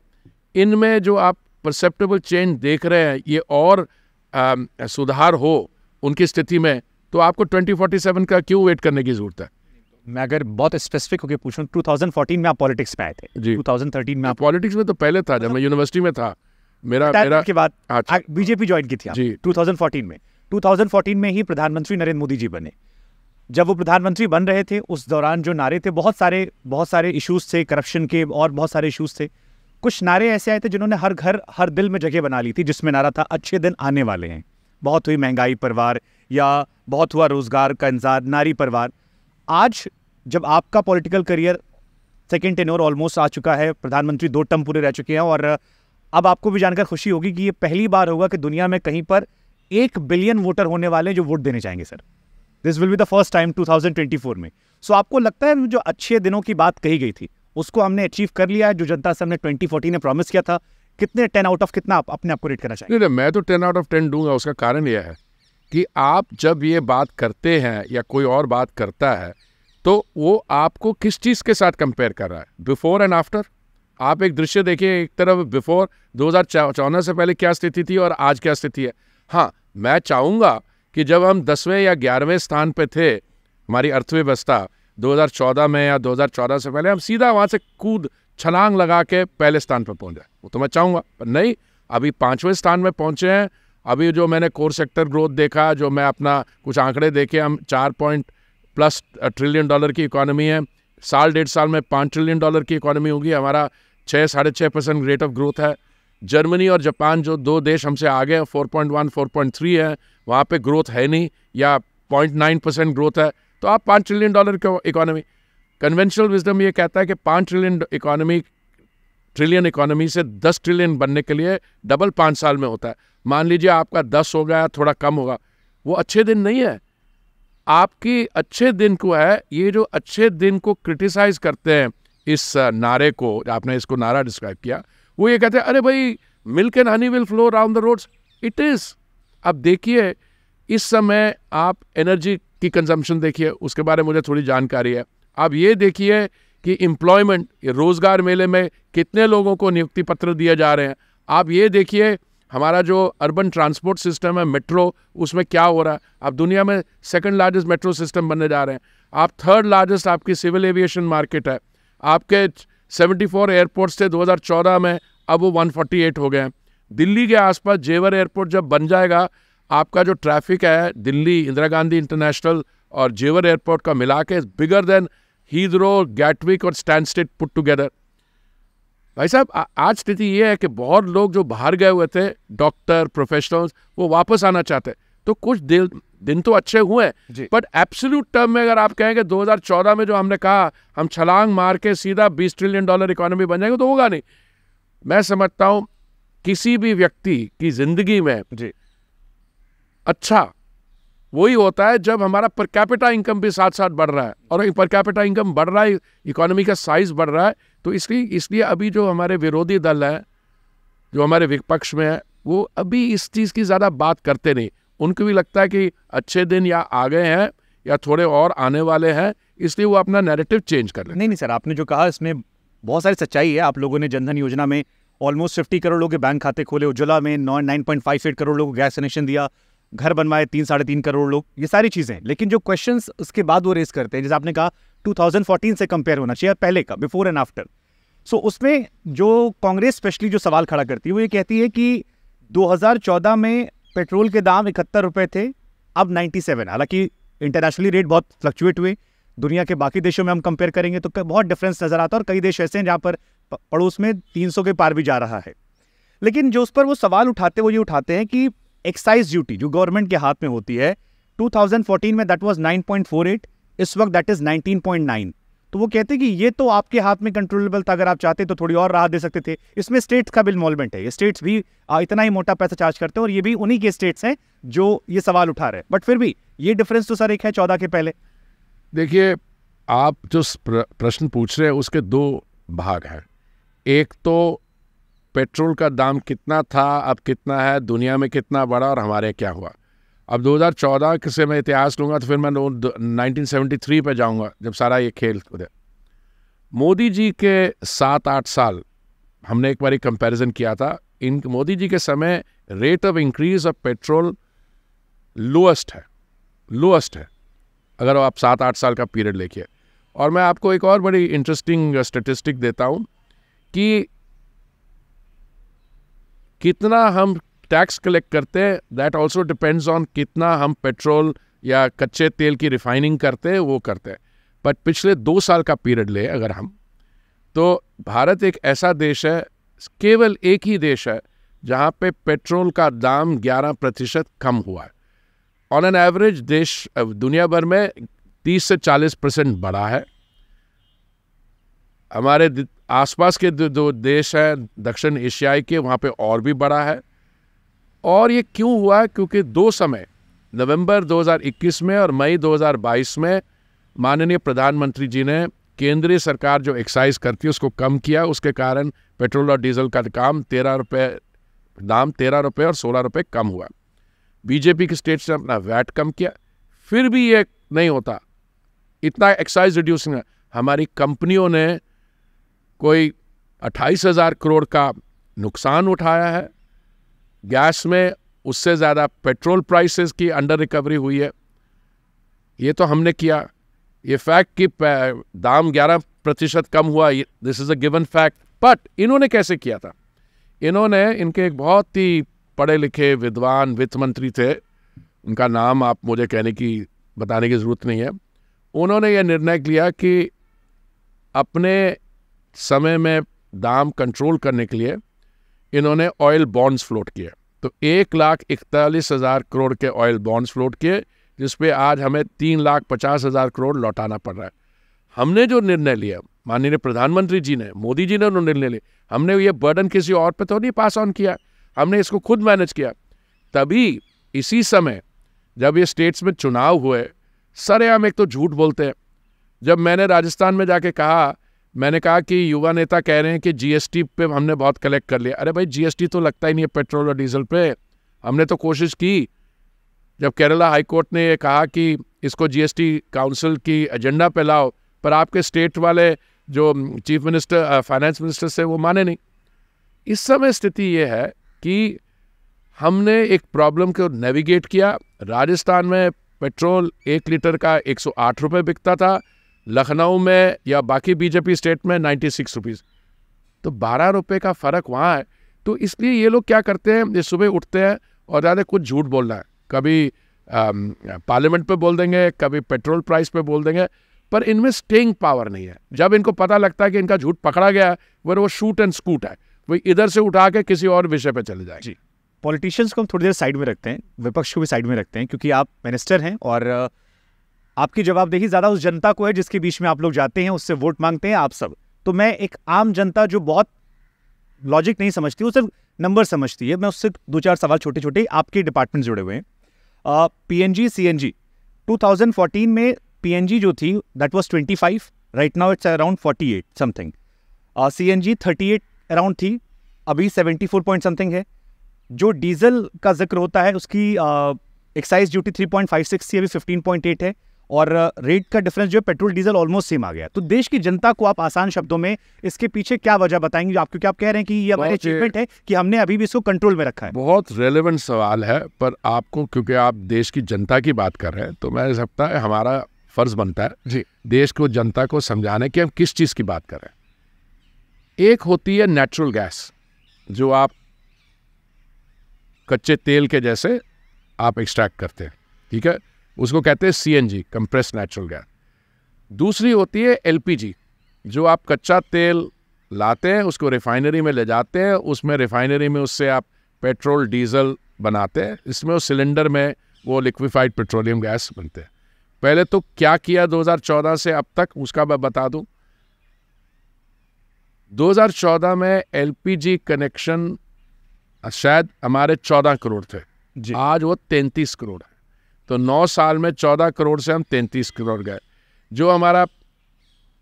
इनमें जो आप परसेप्टेबल चेंज देख रहे हैं, ये और सुधार हो उनकी स्थिति में, तो आपको 2047 का क्यों वेट करने की जरूरत है? मैं अगर बहुत स्पेसिफिक होकर पूछूं, 2014 में आप पॉलिटिक्स में आए थे जी। 2013 में आप पॉलिटिक्स में तो पहले था, जब मैं यूनिवर्सिटी में था। मेरा के बाद बीजेपी ज्वाइन की थी जी 2014 में। 2014 में ही प्रधानमंत्री नरेंद्र मोदी जी बने। जब वो प्रधानमंत्री बन रहे थे उस दौरान जो नारे थे, बहुत सारे इश्यूज थे, करप्शन के और बहुत सारे इश्यूज थे। कुछ नारे ऐसे आए थे जिन्होंने हर घर हर दिल में जगह बना ली थी, जिसमें नारा था अच्छे दिन आने वाले हैं, बहुत हुई महंगाई परवार, या बहुत हुआ रोजगार का इंतजार, नारी परवार। आज जब आपका political career second tenure almost आ चुका है, प्रधानमंत्री 2 टर्म पूरे रह चुके हैं, और अब आपको भी जानकर खुशी होगी कि ये पहली बार होगा कि दुनिया में कहीं पर 1 बिलियन वोटर होने वाले जो वोट देने चाहेंगे sir. This will be the first time 2024 में। सो आपको लगता है जो अच्छे दिनों की बात कही गई थी उसको हमने अचीव कर लिया है, जो जनता से हमने 2014 में प्रॉमिस किया था? कितने 10 आउट ऑफ कितना आप अपने आप को रेट करना चाहिए? नहीं, मैं तो 10 आउट ऑफ 10 दूंगा। उसका कारण यह है कि आप जब ये बात करते हैं या कोई और बात करता है, तो वो आपको किस चीज़ के साथ कंपेयर कर रहा है, बिफोर एंड आफ्टर। आप एक दृश्य देखिए, एक तरफ बिफोर 2014 से पहले क्या स्थिति थी और आज क्या स्थिति है। हाँ, मैं चाहूँगा कि जब हम 10वें या 11वें स्थान पे थे, हमारी अर्थव्यवस्था 2014 में या 2014 से पहले, हम सीधा वहाँ से कूद छलांग लगा के पहले स्थान पर पहुंच जाए, वो तो मैं चाहूँगा, पर नहीं, अभी 5वें स्थान में पहुंचे हैं। अभी जो मैंने कोर सेक्टर ग्रोथ देखा, जो मैं अपना कुछ आंकड़े देखे, हम 4+ ट्रिलियन की इकोनॉमी है, साल 1.5 साल में 5 ट्रिलियन डॉलर की इकोनॉमी होगी, हमारा 6-6.5% रेट ऑफ ग्रोथ है। जर्मनी और जापान जो 2 देश हमसे आगे हैं, 4.1 4.3 है, वहाँ पे ग्रोथ है नहीं या 0.9% ग्रोथ है, तो आप 5 ट्रिलियन डॉलर की इकोनॉमी। कन्वेंशनल विजडम ये कहता है कि 5 ट्रिलियन इकोनॉमी से 10 ट्रिलियन बनने के लिए डबल 5 साल में होता है। मान लीजिए आपका 10 हो गया, थोड़ा कम होगा, वो अच्छे दिन नहीं है। आपकी अच्छे दिन को है, ये जो अच्छे दिन को क्रिटिसाइज करते हैं, इस नारे को, आपने इसको नारा डिस्क्राइब किया, वो ये कहते हैं अरे भाई milk and honey will flow around the roads. It is. अब देखिए इस समय आप एनर्जी की कंजम्पशन देखिए, उसके बारे में मुझे थोड़ी जानकारी है। आप ये देखिए कि एम्प्लॉयमेंट, रोजगार मेले में कितने लोगों को नियुक्ति पत्र दिए जा रहे हैं। आप ये देखिए हमारा जो अर्बन ट्रांसपोर्ट सिस्टम है, मेट्रो, उसमें क्या हो रहा है। आप दुनिया में 2nd लार्जेस्ट मेट्रो सिस्टम बनने जा रहे हैं। आप 3rd लार्जेस्ट आपकी सिविल एविएशन मार्केट है। आपके 74 एयरपोर्ट्स थे 2014 में, अब वो 148 हो गए हैं। दिल्ली के आसपास जेवर एयरपोर्ट जब बन जाएगा, आपका जो ट्रैफिक है दिल्ली इंदिरा गांधी इंटरनेशनल और जेवर एयरपोर्ट का मिला के बिगर देन हीथ्रो, गैटविक और स्टैनस्टेड पुट टुगेदर। भाई साहब, आज स्थिति ये है कि बहुत लोग जो बाहर गए हुए थे, डॉक्टर, प्रोफेशनल्स, वो वापस आना चाहते हैं। तो कुछ दिन तो अच्छे हुए, बट एब्सोल्यूट टर्म में अगर आप कहेंगे 2014 में जो हमने कहा हम छलांग मार के सीधा 20 ट्रिलियन डॉलर इकोनॉमी बन जाएंगे, तो होगा नहीं। मैं समझता हूं किसी भी व्यक्ति की जिंदगी में अच्छा वही होता है जब हमारा पर कैपिटा इनकम भी साथ साथ बढ़ रहा है, और पर कैपिटा इनकम बढ़ रहा है, इकोनॉमी का साइज बढ़ रहा है। तो इसलिए अभी जो हमारे विरोधी दल है, जो हमारे विपक्ष में है, वो अभी इस चीज़ की ज़्यादा बात करते नहीं। उनको भी लगता है कि अच्छे दिन या आ गए हैं या थोड़े और आने वाले हैं, इसलिए वो अपना नैरेटिव चेंज कर लेते। नहीं सर, आपने जो कहा इसमें बहुत सारी सच्चाई है। आप लोगों ने जनधन योजना में ऑलमोस्ट 50 करोड़ लोगों के बैंक खाते खोले, उज्ज्वला में 9.58 करोड़ लोगों को गैस कनेक्शन दिया, घर बनवाए 3-3.5 करोड़ लोग, ये सारी चीजें। लेकिन जो क्वेश्चंस उसके बाद वो रेस करते हैं, जैसे आपने कहा 2014 से कंपेयर होना चाहिए, पहले का, बिफोर एंड आफ्टर। सो उसमें जो कांग्रेस स्पेशली जो सवाल खड़ा करती है, वो ये कहती है कि 2014 में पेट्रोल के दाम 71 रुपए थे, अब 97। हालांकि इंटरनेशनली रेट बहुत फ्लक्चुएट हुए, दुनिया के बाकी देशों में हम कंपेयर करेंगे तो बहुत डिफरेंस नजर आता है, और कई देश ऐसे हैं जहां पर पड़ोस में 300 के पार भी जा रहा है। लेकिन जो उस पर वो सवाल उठाते, वो ये उठाते हैं कि एक्साइज ड्यूटी जो गवर्नमेंट के हाथ में होती है, 2014 में दैट वाज 9.48, इस वक्त दैट इज 19.9। तो वो कहते हैं कि ये तो आपके हाथ में कंट्रोलेबल था, अगर आप चाहते तो थोड़ी और राहत दे सकते थे। इसमें स्टेट्स का भी इन्वॉल्वमेंट है, ये स्टेट्स भी इतना ही मोटा पैसा चार्ज करते हैं, और ये भी उन्हीं के स्टेट्स हैं जो ये सवाल उठा रहे हैं। बट फिर भी ये डिफरेंस तो सर एक है 14 के पहले। देखिए, आप जो प्रश्न पूछ रहे हैं उसके 2 भाग हैं। एक तो पेट्रोल का दाम कितना था, अब कितना है, दुनिया में कितना बढ़ा और हमारे क्या हुआ। अब 2014 से मैं इतिहास लूँगा तो फिर मैं 1973 पे जाऊँगा, जब सारा ये खेल कूदा। मोदी जी के 7-8 साल हमने एक बार कंपैरिजन किया था। इन मोदी जी के समय rate of increase of petrol lowest है अगर आप 7-8 साल का पीरियड लेके। और मैं आपको एक और बड़ी इंटरेस्टिंग स्टेटिस्टिक देता हूँ कि कितना हम टैक्स कलेक्ट करते हैं, दैट ऑल्सो डिपेंड्स ऑन कितना हम पेट्रोल या कच्चे तेल की रिफाइनिंग करते हैं, वो करते हैं। बट पिछले 2 साल का पीरियड ले अगर हम, तो भारत एक ऐसा देश है, केवल एक ही देश है जहाँ पे पेट्रोल का दाम 11% कम हुआ है। ऑन एन एवरेज देश दुनिया भर में 30 से 40% बढ़ा है। हमारे आसपास के 2 देश हैं दक्षिण एशियाई के, वहाँ पे और भी बढ़ा है। और ये क्यों हुआ? क्योंकि 2 समय, नवंबर 2021 में और मई 2022 में माननीय प्रधानमंत्री जी ने केंद्रीय सरकार जो एक्साइज करती है उसको कम किया। उसके कारण पेट्रोल और डीजल का दाम 13 रुपये और 16 रुपये कम हुआ। बीजेपी के स्टेट्स ने अपना वैट कम किया, फिर भी ये नहीं होता। इतना एक्साइज रिड्यूसिंग है। हमारी कंपनियों ने कोई 28,000 करोड़ का नुकसान उठाया है। गैस में उससे ज़्यादा पेट्रोल प्राइसेस की अंडर रिकवरी हुई है। ये तो हमने किया। ये फैक्ट कि दाम 11% कम हुआ, this is a given fact. But इन्होंने कैसे किया था? इन्होंने, इनके एक बहुत ही पढ़े लिखे विद्वान वित्त मंत्री थे, उनका नाम आप मुझे बताने की ज़रूरत नहीं है। उन्होंने ये निर्णय लिया कि अपने समय में दाम कंट्रोल करने के लिए इन्होंने ऑयल बॉन्ड्स फ्लोट किए। तो 1,41,000 करोड़ के ऑयल बॉन्ड्स फ्लोट किए, जिसपे आज हमें 3,50,000 करोड़ लौटाना पड़ रहा है। हमने जो निर्णय लिया, माननीय प्रधानमंत्री जी ने, मोदी जी ने निर्णय लिया, हमने ये बर्डन किसी और पे तो नहीं पास ऑन किया, हमने इसको खुद मैनेज किया। तभी इसी समय जब ये स्टेट्स में चुनाव हुए, सरेआम एक तो झूठ बोलते हैं। जब मैंने राजस्थान में जाके कहा, मैंने कहा कि युवा नेता कह रहे हैं कि जीएसटी पे हमने बहुत कलेक्ट कर लिया। अरे भाई, जीएसटी तो लगता ही नहीं है पेट्रोल और डीजल पे। हमने तो कोशिश की। जब केरला हाई कोर्ट ने ये कहा कि इसको जीएसटी काउंसिल की एजेंडा पे लाओ, पर आपके स्टेट वाले जो चीफ मिनिस्टर, फाइनेंस मिनिस्टर से, वो माने नहीं। इस समय स्थिति ये है कि हमने एक प्रॉब्लम को नेविगेट किया। राजस्थान में पेट्रोल 1 लीटर का 108 रुपये बिकता था, लखनऊ में या बाकी बीजेपी स्टेट में 96 रुपीज़। तो 12 रुपये का फ़र्क वहाँ है। तो इसलिए ये लोग क्या करते हैं, ये सुबह उठते हैं और ज़्यादा कुछ झूठ बोलना है। कभी पार्लियामेंट पे बोल देंगे, कभी पेट्रोल प्राइस पे बोल देंगे, पर इनमें स्टेइंग पावर नहीं है। जब इनको पता लगता है कि इनका झूठ पकड़ा गया, वो शूट एंड स्कूट है, वो इधर से उठा के किसी और विषय पे चले जाएंगे। पॉलिटिशियंस को हम थोड़ी देर साइड में रखते हैं, विपक्ष को भी साइड में रखते हैं, क्योंकि आप मिनिस्टर हैं और आपकी जवाबदेही ज़्यादा उस जनता को है जिसके बीच में आप लोग जाते हैं, उससे वोट मांगते हैं आप सब। तो मैं एक आम जनता जो बहुत लॉजिक नहीं समझती, वो सिर्फ नंबर समझती है, मैं उससे 2-4 सवाल छोटे छोटे, आपके डिपार्टमेंट जुड़े हुए हैं। पीएनजी सीएनजी 2014 में पीएनजी जो थी that was 25, right now it's around 48 something. CNG 38 around थी, अभी 74 पॉइंट समथिंग है। जो डीजल का जिक्र होता है उसकी एक्साइज ड्यूटी 3.56 थी, अभी 15.8 है, और रेट का डिफरेंस जो है पेट्रोल डीजल ऑलमोस्ट सेम आ गया। तो देश की जनता को आप आसान शब्दों में इसके पीछे क्या वजह बताएंगे, आप क्योंकि आप कह रहे हैं कि ये हमारी अचीवमेंट है कि हमने अभी भी इसको कंट्रोल में रखा है। बहुत रेलेवेंट सवाल है, पर आपको, क्योंकि आप देश की जनता की बात कर रहे हैं, तो मैं सकता है हमारा फर्ज बनता है जी देश को, जनता को समझाने कि हम किस चीज़ की बात कर रहे हैं। एक होती है नेचुरल गैस, जो आप कच्चे तेल के जैसे आप एक्सट्रैक्ट करते हैं, ठीक है, उसको कहते हैं सीएनजी, कंप्रेस्ड नेचुरल गैस। दूसरी होती है एलपीजी, जो आप कच्चा तेल लाते हैं, उसको रिफाइनरी में ले जाते हैं, उसमें रिफाइनरी में उससे आप पेट्रोल डीजल बनाते हैं, इसमें उस सिलेंडर में वो लिक्विफाइड पेट्रोलियम गैस बनते हैं। पहले तो क्या किया 2014 से अब तक, उसका मैं बता दूं। 2014 में एलपीजी कनेक्शन शायद हमारे 14 करोड़ थे, आज वो 33 करोड़ है। तो 9 साल में 14 करोड़ से हम 33 करोड़ गए। जो हमारा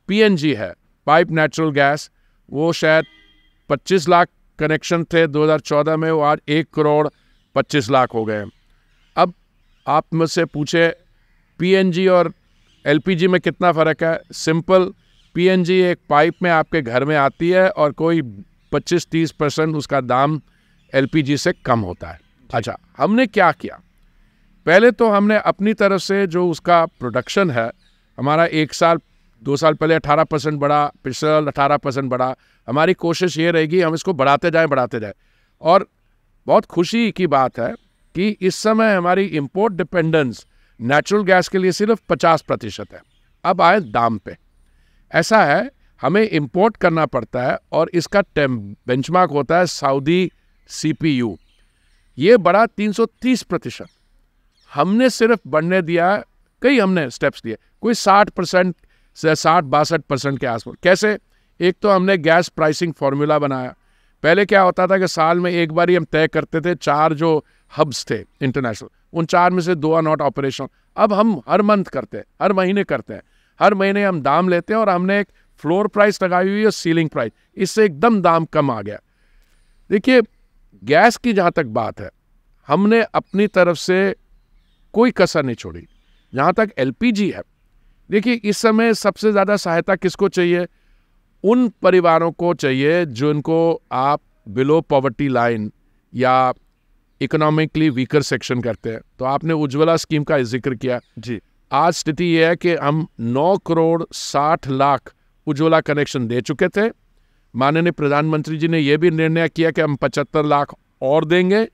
पीएनजी है, पाइप नेचुरल गैस, वो शायद 25 लाख कनेक्शन थे 2014 में, वो आज 1 करोड़ 25 लाख हो गए। अब आप मुझसे पूछे पीएनजी और एलपीजी में कितना फ़र्क है। सिंपल, पीएनजी एक पाइप में आपके घर में आती है और कोई 25-30% उसका दाम एलपीजी से कम होता है। अच्छा, हमने क्या किया, पहले तो हमने अपनी तरफ से जो उसका प्रोडक्शन है, हमारा 1-2 साल पहले 18% बढ़ा, पिछले साल 18% बढ़ा। हमारी कोशिश ये रहेगी हम इसको बढ़ाते जाएं। और बहुत खुशी की बात है कि इस समय हमारी इंपोर्ट डिपेंडेंस नेचुरल गैस के लिए सिर्फ 50% है। अब आए दाम पे, ऐसा है हमें इंपोर्ट करना पड़ता है और इसका बेंचमार्क होता है सऊदी सीपीयू, ये बढ़ा 330%। हमने सिर्फ बढ़ने दिया, कई हमने स्टेप्स लिए, कोई 60% से 60-62% के आसपास। कैसे? एक तो हमने गैस प्राइसिंग फार्मूला बनाया। पहले क्या होता था कि साल में एक बार ही हम तय करते थे, 4 जो हब्स थे इंटरनेशनल, उन 4 में से 2 आर नॉट ऑपरेशनल। अब हम हर मंथ करते हैं, हर महीने करते हैं, हर महीने हम दाम लेते हैं और हमने एक फ्लोर प्राइस लगाई हुई है, सीलिंग प्राइस, इससे एकदम दाम कम आ गया। देखिए, गैस की जहाँ तक बात है, हमने अपनी तरफ से कोई कसर नहीं छोड़ी। जहाँ तक एलपीजी है, देखिए इस समय सबसे ज़्यादा सहायता किसको चाहिए? उन परिवारों को चाहिए जिनको आप बिलो पॉवर्टी लाइन या इकोनॉमिकली वीकर सेक्शन करते हैं। तो आपने उज्ज्वला स्कीम का जिक्र किया जी, आज स्थिति ये है कि हम 9 करोड़ 60 लाख उज्ज्वला कनेक्शन दे चुके थे। माननीय प्रधानमंत्री जी ने यह भी निर्णय किया कि हम 75 लाख और देंगे,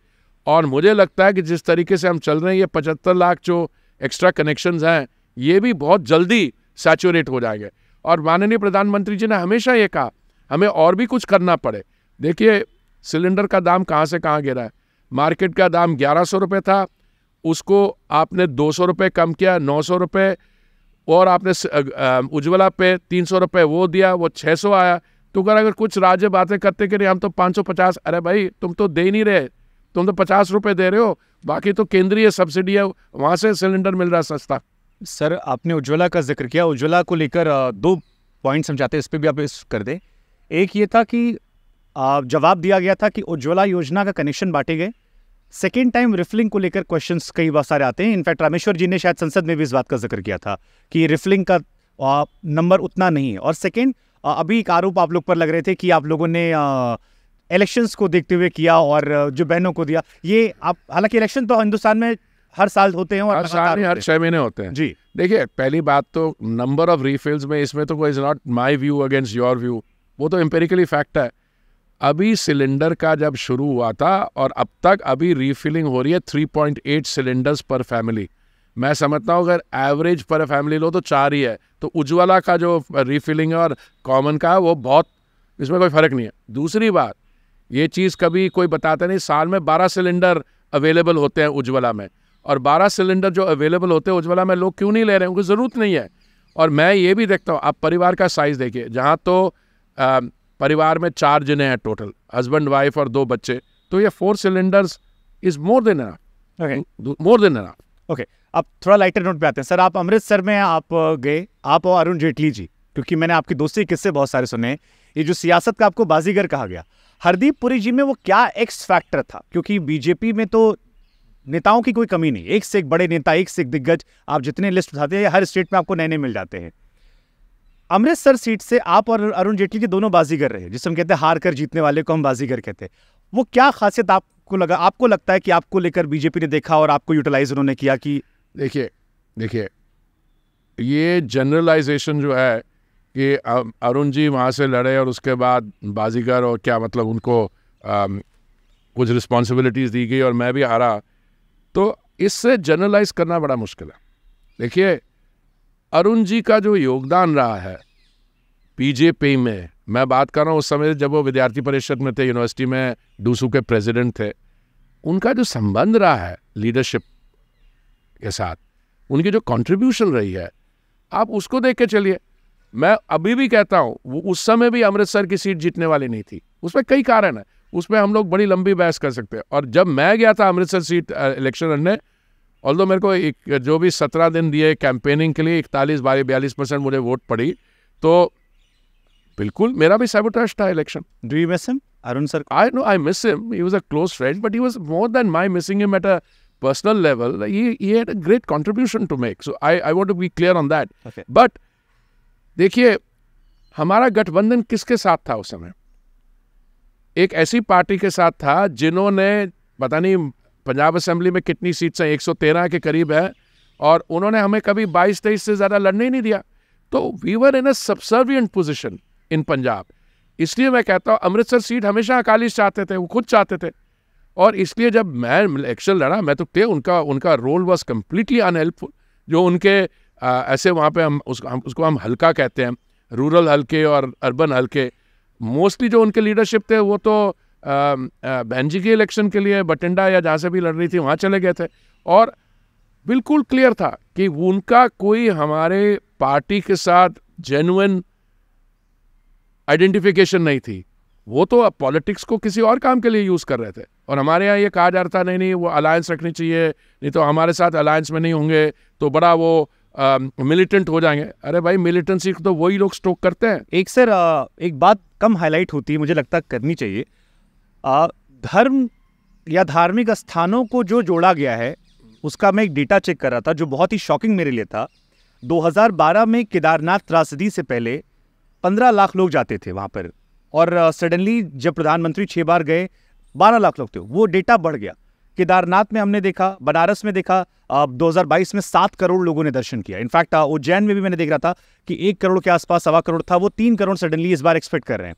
और मुझे लगता है कि जिस तरीके से हम चल रहे हैं ये 75 लाख जो एक्स्ट्रा कनेक्शंस हैं ये भी बहुत जल्दी सैचुरेट हो जाएंगे। और माननीय प्रधानमंत्री जी ने हमेशा ये कहा हमें और भी कुछ करना पड़े। देखिए सिलेंडर का दाम कहाँ से कहाँ गिरा है। मार्केट का दाम 1100 रुपये था, उसको आपने 200 रुपये कम किया, 900 रुपये, और आपने उज्ज्वला पे 300 रुपये वो दिया, वो 600 आया। तो अगर कुछ राज्य बातें करते कि नहीं हम तो 550, अरे भाई तुम तो दे ही नहीं रहे, तुम तो 50 रुपये दे रहे हो, बाकी तो केंद्रीय सब्सिडी है, वहाँ से सिलेंडर मिल रहा है सस्ता। सर आपने उज्ज्वला का जिक्र किया, उज्ज्वला को लेकर 2 पॉइंट समझाते हैं, इस पर भी आप इस कर दें। एक ये था कि जवाब दिया गया था कि उज्ज्वला योजना का कनेक्शन बांटे गए। सेकेंड टाइम रिफिलिंग को लेकर क्वेश्चंस कई बार सारे आते हैं। इनफैक्ट रामेश्वर जी ने शायद संसद में भी इस बात का जिक्र किया था कि रिफिलिंग का नंबर उतना नहीं है। और सेकेंड, अभी एक आरोप आप लोग पर लग रहे थे कि आप लोगों ने इलेक्शंस को देखते हुए किया और जो बहनों को दिया। ये आप, हालांकि इलेक्शन तो हिंदुस्तान में हर साल होते हैं और हर साल हर 6 महीने होते हैं जी। देखिए पहली बात तो नंबर ऑफ रीफिल्स में इसमें तो कोई is not my view against your view, वो तो एम्पेरिकली फैक्ट है। अभी सिलेंडर का जब शुरू हुआ था और अब तक अभी रीफिलिंग हो रही है 3.8 सिलेंडर्स पर फैमिली। मैं समझता हूँ अगर एवरेज पर फैमिली लो तो 4 ही है, तो उज्ज्वला का जो रीफिलिंग है और कॉमन का है वो बहुत, इसमें कोई फ़र्क नहीं है। दूसरी बात, ये चीज़ कभी कोई बताता नहीं, साल में 12 सिलेंडर अवेलेबल होते हैं उज्ज्वला में, और 12 सिलेंडर जो अवेलेबल होते हैं उज्ज्वला में लोग क्यों नहीं ले रहे हैं, उनको ज़रूरत नहीं है। और मैं ये भी देखता हूँ, आप परिवार का साइज़ देखिए, जहाँ तो परिवार में 4 जने हैं टोटल, हस्बैंड वाइफ और 2 बच्चे, तो ये 4 cylinders is more than enough, more than enough. Okay, अब थोड़ा लाइटर नोट पे आते हैं। सर आप अमृतसर में आप गए, आप और अरुण जेटली जी, क्योंकि मैंने आपकी दोस्ती किस्से बहुत सारे सुने। ये जो सियासत का आपको बाजीगर कहा गया, हरदीप पुरी जी में वो क्या एक्स फैक्टर था? क्योंकि बीजेपी में तो नेताओं की कोई कमी नहीं, एक से एक बड़े नेता, एक से एक दिग्गज, आप जितने लिस्ट उठाते हैं हर स्टेट में आपको नए नए मिल जाते हैं। अमृतसर सीट से आप और अरुण जेटली जी दोनों बाजीगर रहे, जिसे हम कहते हैं हार कर जीतने वाले को हम बाजीगर कहते हैं। वो क्या खासियत आपको लगा, आपको लगता है कि आपको लेकर बीजेपी ने देखा और आपको यूटिलाइज उन्होंने किया? कि देखिए ये जनरलाइजेशन जो है कि अरुण जी वहाँ से लड़े और उसके बाद बाजीगर, और क्या मतलब उनको कुछ रिस्पॉन्सिबिलिटीज़ दी गई और मैं भी हारा, तो इससे जनरलाइज करना बड़ा मुश्किल है। देखिए अरुण जी का जो योगदान रहा है बीजेपी में, मैं बात कर रहा हूँ उस समय जब वो विद्यार्थी परिषद में थे, यूनिवर्सिटी में डूसू के प्रेसिडेंट थे, उनका जो संबंध रहा है लीडरशिप के साथ, उनकी जो कंट्रीब्यूशन रही है, आप उसको देख के चलिए। मैं अभी भी कहता हूँ वो उस समय भी अमृतसर की सीट जीतने वाली नहीं थी, उसमें कई कारण है, उसमें हम लोग बड़ी लंबी बहस कर सकते हैं। और जब मैं गया था अमृतसर सीट इलेक्शन लड़ने, ऑल्दो मेरे को एक जो भी 17 दिन दिए कैंपेनिंग के लिए, 41-42% मुझे वोट पड़ी, तो बिल्कुल मेरा भी सैबोटेज था election. Do you miss him Arun sir? I miss him. He was a close friend, but he was more than my missing him at a personal level. He had a great contribution to make. So I want to be clear on that. Okay. But देखिए हमारा गठबंधन किसके साथ था उस समय? एक ऐसी पार्टी के साथ था जिन्होंने पता नहीं पंजाब असेंबली में कितनी सीट्स हैं, 113 के करीब है, और उन्होंने हमें कभी 22-23 से ज़्यादा लड़ने ही नहीं दिया। तो we were in a subservient position in Punjab. इसलिए मैं कहता हूँ अमृतसर सीट हमेशा अकालीस चाहते थे, वो खुद चाहते थे, और इसलिए जब मैं इलेक्शन लड़ा, मैं तो उनका रोल वॉज कम्प्लीटली अनहेल्पफुल। जो उनके ऐसे वहाँ पे उसको हम हल्का कहते हैं, रूरल हल्के और अर्बन हल्के, मोस्टली जो उनके लीडरशिप थे वो तो बहन जी के इलेक्शन के लिए बठिंडा या जहाँ से भी लड़ रही थी वहाँ चले गए थे, और बिल्कुल क्लियर था कि उनका कोई हमारे पार्टी के साथ जेन्युइन आइडेंटिफिकेशन नहीं थी। वो तो पॉलिटिक्स को किसी और काम के लिए यूज़ कर रहे थे, और हमारे यहाँ ये कहा जा रहा था नहीं वो अलायंस रखनी चाहिए, नहीं तो हमारे साथ अलायंस में नहीं होंगे तो बड़ा वो मिलिटेंट हो जाएंगे। अरे भाई मिलिटेंसी तो वही लोग स्टोक करते हैं। एक सर एक बात कम हाईलाइट होती है, मुझे लगता है करनी चाहिए। धर्म या धार्मिक स्थानों को जो जोड़ा गया है उसका मैं एक डेटा चेक कर रहा था जो बहुत ही शॉकिंग मेरे लिए था। 2012 में केदारनाथ त्रासदी से पहले 15 लाख लोग जाते थे वहाँ पर, और सडनली जब प्रधानमंत्री 6 बार गए 12 लाख लोग थे। वो डेटा बढ़ गया। केदारनाथ में हमने देखा, बनारस में देखा, 2022 में 7 करोड़ लोगों ने दर्शन किया। इनफैक्ट उज्जैन में भी मैंने देख रहा था कि 1 करोड़ के आसपास, 1.25 करोड़ था, वो 3 करोड़ सडनली इस बार एक्सपेक्ट कर रहे हैं।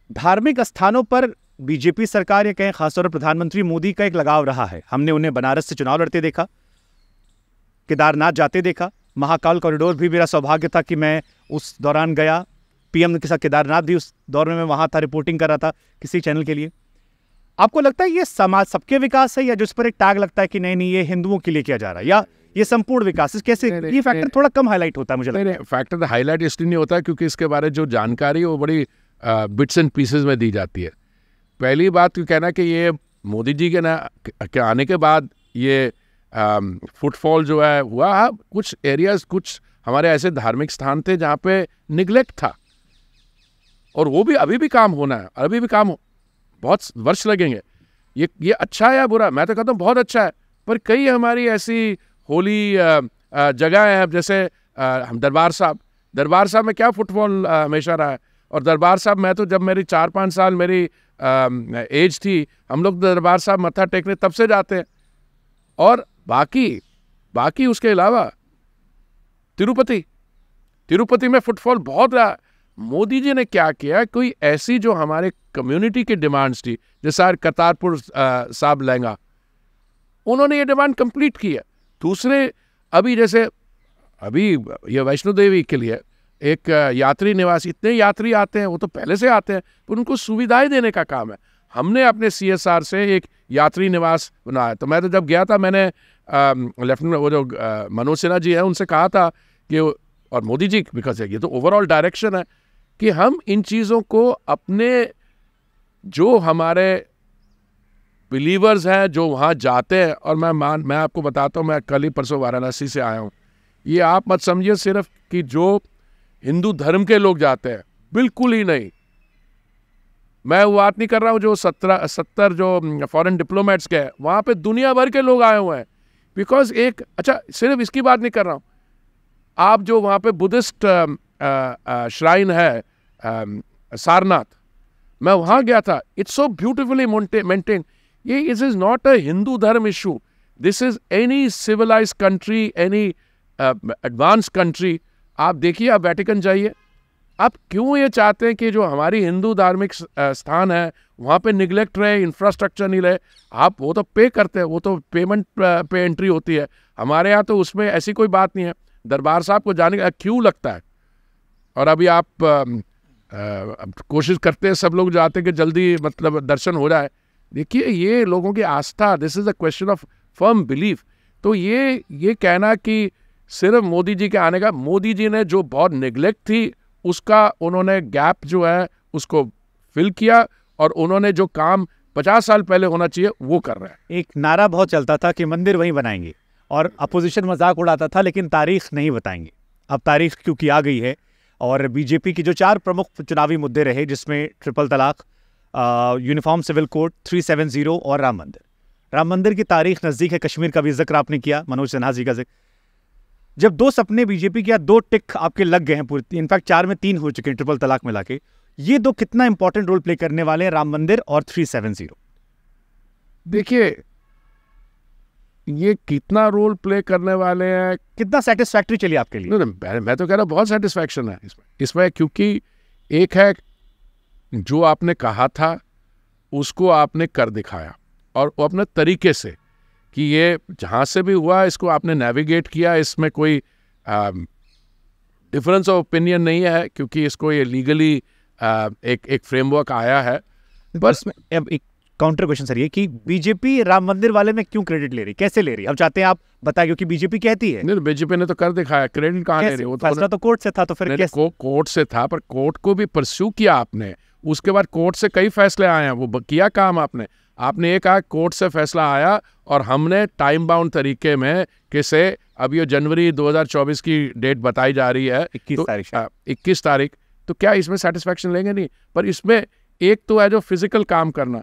धार्मिक स्थानों पर बीजेपी सरकार या कहें खासतौर पर प्रधानमंत्री मोदी का एक लगाव रहा है। हमने उन्हें बनारस से चुनाव लड़ते देखा, केदारनाथ जाते देखा, महाकाल कॉरिडोर भी मेरा सौभाग्य था कि मैं उस दौरान गया, पीएम के साथ केदारनाथ भी उस दौर में मैं वहां था, रिपोर्टिंग कर रहा था किसी चैनल के लिए। आपको लगता है ये समाज सबके विकास है, या जिस पर एक टैग लगता है कि नहीं नहीं ये हिंदुओं के लिए किया जा रहा है, या ये संपूर्ण विकास, कैसे ये फैक्टर थोड़ा कम हाईलाइट होता है मुझे लगता है? फैक्टर हाईलाइट इसलिए नहीं होता क्योंकि इसके बारे में जो जानकारी है वो बड़ी बिट्स एंड पीसेस में दी जाती है। पहली बात तो कहना कि ये मोदी जी के आने के बाद ये फुटफॉल जो है हुआ, कुछ एरियाज, कुछ हमारे ऐसे धार्मिक स्थान थे जहाँ पे निगलेक्ट था, और वो भी अभी भी काम होना है, अभी भी काम बहुत वर्ष लगेंगे। ये अच्छा है या बुरा? मैं तो कहता हूँ बहुत अच्छा है, पर कई हमारी ऐसी होली जगह है, जैसे हम दरबार साहब में क्या फुटफॉल हमेशा रहा है। और दरबार साहब, मैं तो जब मेरी 4-5 साल मेरी एज थी, हम लोग दरबार साहब मत्था टेकने तब से जाते हैं। और बाकी उसके अलावा तिरुपति में फुटफॉल बहुत रहा। मोदी जी ने क्या किया, कोई ऐसी जो हमारे कम्युनिटी की डिमांड्स थी, जैसे करतारपुर साहब लहंगा, उन्होंने ये डिमांड कंप्लीट की है। दूसरे अभी जैसे ये वैष्णो देवी के लिए एक यात्री निवास, इतने यात्री आते हैं, वो तो पहले से आते हैं, पर उनको सुविधाएं देने का काम है। हमने अपने CSR से एक यात्री निवास बनाया। तो मैं तो जब गया था, मैंने लेफ्टिनेंट वो जो मनोज सिन्हा जी है उनसे कहा था कि, और मोदी जी, बिकॉज ये तो ओवरऑल डायरेक्शन है कि हम इन चीज़ों को अपने जो हमारे बिलीवर्स हैं जो वहाँ जाते हैं, और मैं आपको बताता हूँ, मैं कल ही परसों वाराणसी से आया हूँ। ये आप मत समझिए सिर्फ कि जो हिंदू धर्म के लोग जाते हैं, बिल्कुल ही नहीं। मैं वो बात नहीं कर रहा हूँ जो 70 जो फॉरेन डिप्लोमेट्स के हैं, वहाँ पे दुनिया भर के लोग आए हुए हैं। बिकॉज सिर्फ इसकी बात नहीं कर रहा हूँ, आप जो वहाँ पे बुद्धिस्ट श्राइन है सारनाथ, मैं वहाँ गया था, इट्स सो ब्यूटिफुली मेंटेन। ये is not a Hindu dharma issue, this is any civilised country, any advance country. आप देखिए, आप वेटिकन जाइए, आप क्यों ये चाहते हैं कि जो हमारी हिंदू धार्मिक स्थान है वहाँ पे निगलेक्ट रहे, इंफ्रास्ट्रक्चर नहीं रहे? आप वो तो पे करते हैं, वो तो पेमेंट पे एंट्री होती है। हमारे यहाँ तो उसमें ऐसी कोई बात नहीं है। दरबार साहब को जाने का क्यों लगता है? और अभी आप कोशिश करते हैं, सब लोग जाते हैं कि जल्दी मतलब दर्शन हो जाए। देखिए, ये लोगों की आस्था, this is a question of firm belief. तो ये कहना कि सिर्फ मोदी जी के आने का, मोदी जी ने जो बहुत निगलेक्ट थी उसका उन्होंने गैप जो है उसको फिल किया, और उन्होंने जो काम 50 साल पहले होना चाहिए वो कर रहे हैं। एक नारा बहुत चलता था कि मंदिर वहीं बनाएंगे, और अपोजिशन मजाक उड़ाता था, लेकिन तारीख नहीं बताएंगे। अब तारीख क्योंकि आ गई है, और बीजेपी की जो 4 प्रमुख चुनावी मुद्दे रहे, जिसमें ट्रिपल तलाक, यूनिफॉर्म सिविल कोड, 370 और राम मंदिर की तारीख नजदीक है। कश्मीर का भी जिक्र आपने किया, मनोज सिन्हा जी का जिक्र। जब 2 सपने बीजेपी के, 2 टिक आपके लग गए हैं पूरी, इनफैक्ट 4 में 3 हो चुके हैं ट्रिपल तलाक मिला के, ये 2 कितना इंपॉर्टेंट रोल प्ले करने वाले हैं, राम मंदिर और 370? देखिए, ये कितना रोल प्ले करने वाले हैं, कितना सेटिस्फैक्टरी चलिए आपके लिए? मैं तो कह रहा हूँ बहुत सेटिस्फैक्शन है इसमें, क्योंकि एक है जो आपने कहा था उसको आपने कर दिखाया, और वो अपने तरीके से, कि ये जहाँ से भी हुआ इसको आपने नेविगेट किया। इसमें कोई डिफरेंस ऑफ ओपिनियन नहीं है, क्योंकि इसको ये लीगली एक फ्रेमवर्क आया है। बस अब एक काउंटर क्वेश्चन सर, ये कि बीजेपी राम मंदिर वाले में क्यों क्रेडिट ले रही, कैसे ले रही? हम चाहते हैं आप बताइए, क्योंकि बीजेपी कहती है। नहीं, बीजेपी ने तो कर दिखाया, क्रेडिट कहाँ ले रही? वो फैसला तो कोर्ट से था, तो फिर कैसे? कोर्ट से था, पर कोर्ट को भी परस्यू किया आपने, उसके बाद कोर्ट से कई फैसले आए हैं, वो किया काम आपने ये कहा कोर्ट से फैसला आया, और हमने टाइम बाउंड तरीके में किसे, अब ये जनवरी 2024 की डेट बताई जा रही है, 21 तारीख, तो क्या इसमें सेटिस्फैक्शन लेंगे? नहीं। पर इसमें एक तो है जो फिजिकल काम करना,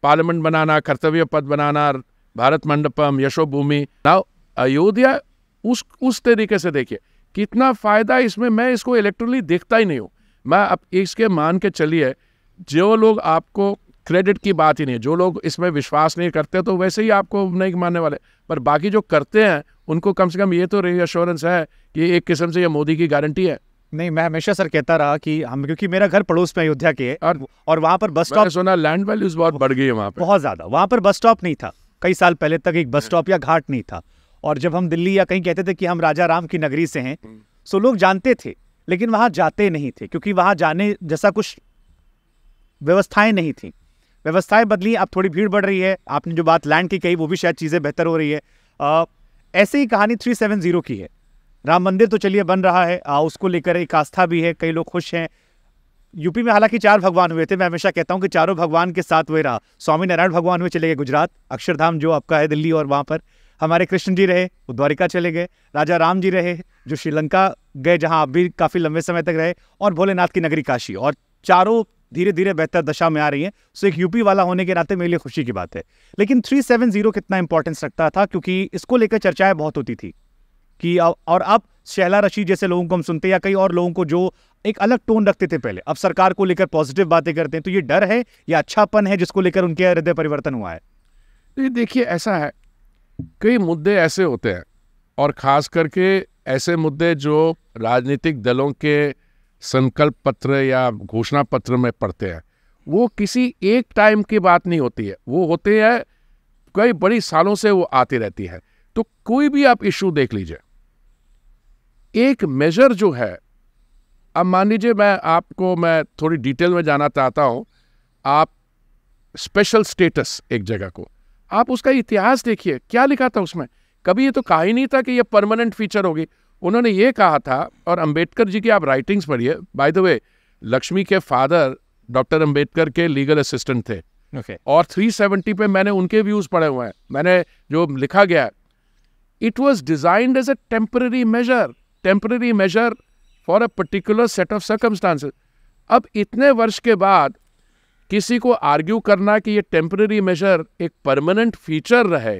पार्लियामेंट बनाना, कर्तव्य पद बनाना, भारत मंडपम, यशो भूमि, नाउ अयोध्या, उस तरीके से देखिए कितना फायदा इसमें। मैं इसको इलेक्ट्रॉनिकली देखता ही नहीं हूँ। मैं अब इसके मान के चलिए, जो लोग आपको क्रेडिट की बात ही नहीं है। जो लोग इसमें विश्वास नहीं करते तो वैसे ही आपको नहीं मानने वाले, पर बाकी जो करते हैं उनको कम से कम ये तो रीअश्योरेंस है कि एक किस्म से ये मोदी की गारंटी है। नहीं, मैं हमेशा सर कहता रहा कि हम, क्योंकि मेरा घर पड़ोस में अयोध्या के है और वहां पर बस स्टॉप, सुना लैंड वैल्यूज बहुत बढ़ गई है वहां पर, बहुत ज्यादा। वहां पर बस स्टॉप नहीं था, कई साल पहले तक एक बस स्टॉप या घाट नहीं था। और जब हम दिल्ली या कहीं कहते थे कि हम राजा राम की नगरी से हैं, सो लोग जानते थे, लेकिन वहां जाते नहीं थे क्योंकि वहां जाने जैसा कुछ व्यवस्थाएं नहीं थी। व्यवस्थाएं बदली, अब थोड़ी भीड़ बढ़ रही है। आपने जो बात लैंड की कही वो भी शायद चीजें बेहतर हो रही है। ऐसे ही कहानी 370 की है। राम मंदिर तो चलिए बन रहा है, उसको लेकर एक आस्था भी है, कई लोग खुश हैं। यूपी में हालांकि 4 भगवान हुए थे, मैं हमेशा कहता हूं कि चारों भगवान के साथ वही रहा। स्वामी नारायण भगवान हुए, चले गए गुजरात, अक्षरधाम जो आपका है दिल्ली, और वहां पर हमारे कृष्ण जी रहे, वो द्वारिका चले गए। राजा राम जी रहे जो श्रीलंका गए, जहां आप भी काफी लंबे समय तक रहे, और भोलेनाथ की नगरी काशी, और चारों धीरे धीरे बेहतर दशा में आ रही हैं। सो एक यूपी वाला होने के नाते मेरे लिए खुशी की बात है। लेकिन 370 कितना इंपॉर्टेंस रखता था, क्योंकि इसको लेकर चर्चाएं बहुत होती थी कि और अब शैला रशीद जैसे लोगों को हम सुनते, या कई और लोगों को जो एक अलग टोन रखते थे पहले, अब सरकार को लेकर पॉजिटिव बातें करते हैं। तो ये डर है या अच्छापन है जिसको लेकर उनके हृदय परिवर्तन हुआ है? ये देखिए, ऐसा है, कई मुद्दे ऐसे होते हैं, और खास करके ऐसे मुद्दे जो राजनीतिक दलों के संकल्प पत्र या घोषणा पत्र में पढ़ते हैं, वो किसी एक टाइम की बात नहीं होती है, वो होते हैं कई बड़ी सालों से वो आती रहती है। तो कोई भी आप इशू देख लीजिए, एक मेजर जो है, अब मान लीजिए मैं थोड़ी डिटेल में जाना चाहता हूं, आप स्पेशल स्टेटस एक जगह को, आप उसका इतिहास देखिए, क्या लिखा था उसमें। कभी ये तो कहा ही नहीं था कि ये परमानेंट फीचर होगी। उन्होंने ये कहा था, और अंबेडकर जी की आप राइटिंग्स पढ़िए। बाय द वे, लक्ष्मी के फादर डॉक्टर अंबेडकर के लीगल असिस्टेंट थे। और 370 पे मैंने उनके व्यूज पढ़े हुए हैं। मैंने जो लिखा गया, it was designed as a temporary measure for a particular set of circumstances. अब इतने वर्ष के बाद किसी को आर्ग्यू करना कि ये टेम्पररी मेजर एक परमानेंट फीचर रहे,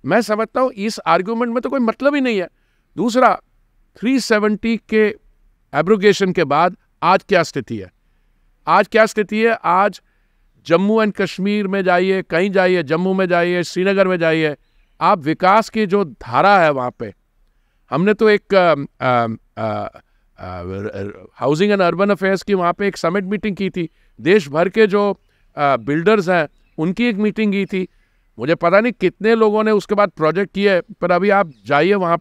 मैं समझता हूं इस आर्ग्यूमेंट में तो कोई मतलब ही नहीं है। दूसरा, 370 के एब्रोगेशन के बाद आज क्या स्थिति है? आज जम्मू एंड कश्मीर में जाइए, कहीं जाइए, जम्मू में जाइए, श्रीनगर में जाइए, आप विकास की जो धारा है वहाँ पे, हमने तो एक हाउसिंग एंड अर्बन अफेयर्स की वहाँ पे एक समिट मीटिंग की थी, देश भर के जो बिल्डर्स हैं उनकी एक मीटिंग की थी। मुझे पता नहीं कितने लोगों ने उसके बाद प्रोजेक्ट किए, पर अभी आप जाइए वहाँ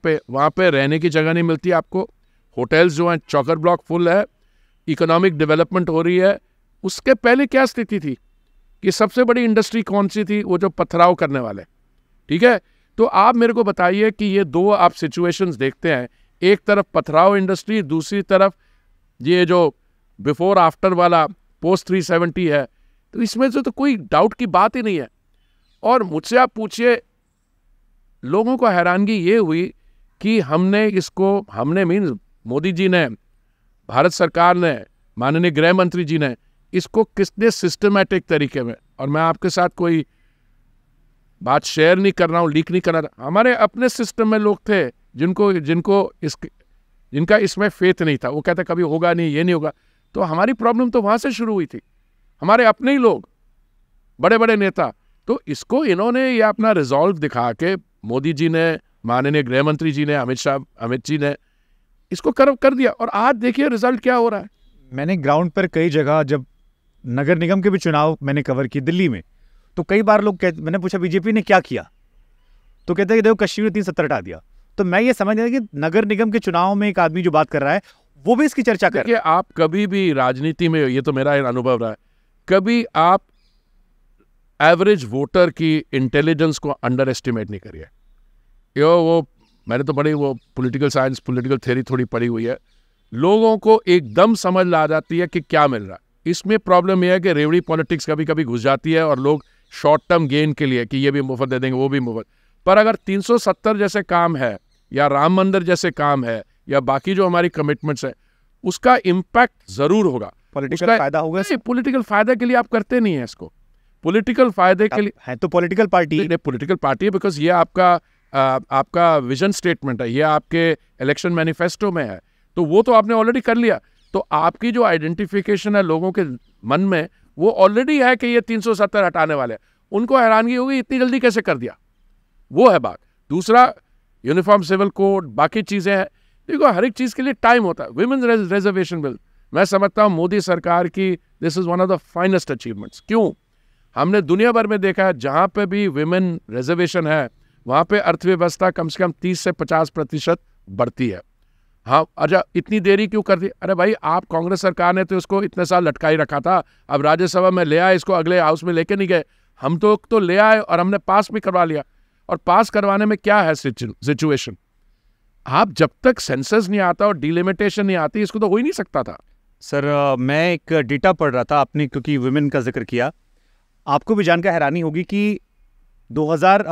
पे रहने की जगह नहीं मिलती आपको। होटल्स जो हैं चौकर ब्लॉक फुल है, इकोनॉमिक डेवलपमेंट हो रही है। उसके पहले क्या स्थिति थी कि सबसे बड़ी इंडस्ट्री कौन सी थी? वो जो पथराव करने वाले, ठीक है। तो आप मेरे को बताइए कि ये दो आप सिचुएशंस देखते हैं, एक तरफ पथराव इंडस्ट्री, दूसरी तरफ ये जो बिफोर आफ्टर वाला पोस्ट 370 है, तो इसमें से तो कोई डाउट की बात ही नहीं है। और मुझसे आप पूछिए, लोगों को हैरानगी ये हुई कि हमने मीन्स मोदी जी ने, भारत सरकार ने, माननीय गृह मंत्री जी ने इसको कितने सिस्टमैटिक तरीके में, और मैं आपके साथ कोई बात शेयर नहीं कर रहा हूँ, लीक नहीं कर रहा, हमारे अपने सिस्टम में लोग थे जिनका इसमें फेथ नहीं था। वो कहते कभी होगा नहीं, ये नहीं होगा। तो हमारी प्रॉब्लम तो वहां से शुरू हुई थी, हमारे अपने ही लोग, बड़े बड़े नेता। तो इसको इन्होंने ये अपना रिजॉल्व दिखा के, मोदी जी ने, माननीय गृह मंत्री जी ने, अमित जी ने इसको कर दिया। और आज देखिए रिजल्ट क्या हो रहा है। मैंने ग्राउंड पर कई जगह, जब नगर निगम के भी चुनाव मैंने कवर की दिल्ली में, तो कई बार लोग मैंने पूछा बीजेपी ने क्या किया, तो कहते हैं कि देखो कश्मीर 370 हटा दिया। तो मैं ये समझ रहा कि नगर निगम के चुनाव में एक आदमी जो बात कर रहा है वो भी इसकी चर्चा कर रहा है। आप कभी भी राजनीति में, ये तो मेरा अनुभव रहा है, कभी आप एवरेज वोटर की इंटेलिजेंस को अंडर एस्टिमेट नहीं करिए। मैंने तो बड़ी वो पॉलिटिकल साइंस, पॉलिटिकल थ्योरी थोड़ी पढ़ी हुई है। लोगों को एकदम समझ ला जाती है कि क्या मिल रहा है। इसमें प्रॉब्लम यह है कि रेवड़ी पॉलिटिक्स कभी कभी घुस जाती है, और लोग शॉर्ट टर्म गेन के लिए कि ये भी मुफ्त दे देंगे, वो भी मुफ्त। पर अगर 370 जैसे काम है, या राम मंदिर जैसे काम है, या बाकी जो हमारी कमिटमेंट्स है, उसका इम्पैक्ट जरूर होगा। पॉलिटिकल फायदा होगा। पॉलिटिकल फायदे के लिए आप करते नहीं है इसको, पॉलिटिकल फायदे के लिए है तो पॉलिटिकल पार्टी है, बिकॉज ये आपका विजन स्टेटमेंट है, ये आपके इलेक्शन मैनिफेस्टो में है, तो वो तो आपने ऑलरेडी कर लिया। तो आपकी जो आइडेंटिफिकेशन है लोगों के मन में, वो ऑलरेडी है कि ये 370 हटाने वाले हैं, उनको हैरानगी होगी इतनी जल्दी कैसे कर दिया। वो है बात। दूसरा, यूनिफॉर्म सिविल कोड, बाकी चीज़ें हैं। देखो, हर एक चीज़ के लिए टाइम होता है। विमेंस रिजर्वेशन बिल मैं समझता हूँ मोदी सरकार की this is one of the finest achievements. क्यों? हमने दुनिया भर में देखा है जहाँ पे भी विमेन रिजर्वेशन है वहाँ पे अर्थव्यवस्था कम से कम 30 से 50% बढ़ती है। हाँ, अच्छा इतनी देरी क्यों कर दी? अरे भाई, आप कांग्रेस सरकार ने तो इसको इतने साल लटकाई रखा था, अब राज्यसभा में ले आए, इसको अगले हाउस में लेके नहीं गए। हम तो ले आए और हमने पास भी करवा लिया। और पास करवाने में क्या है सिचुएशन? आप जब तक सेंसस नहीं आता और डिलिमिटेशन नहीं आती, इसको तो हो ही नहीं सकता था। सर मैं एक डेटा पढ़ रहा था, आपने क्योंकि वुमेन का जिक्र किया, आपको भी जानकर हैरानी होगी कि 2000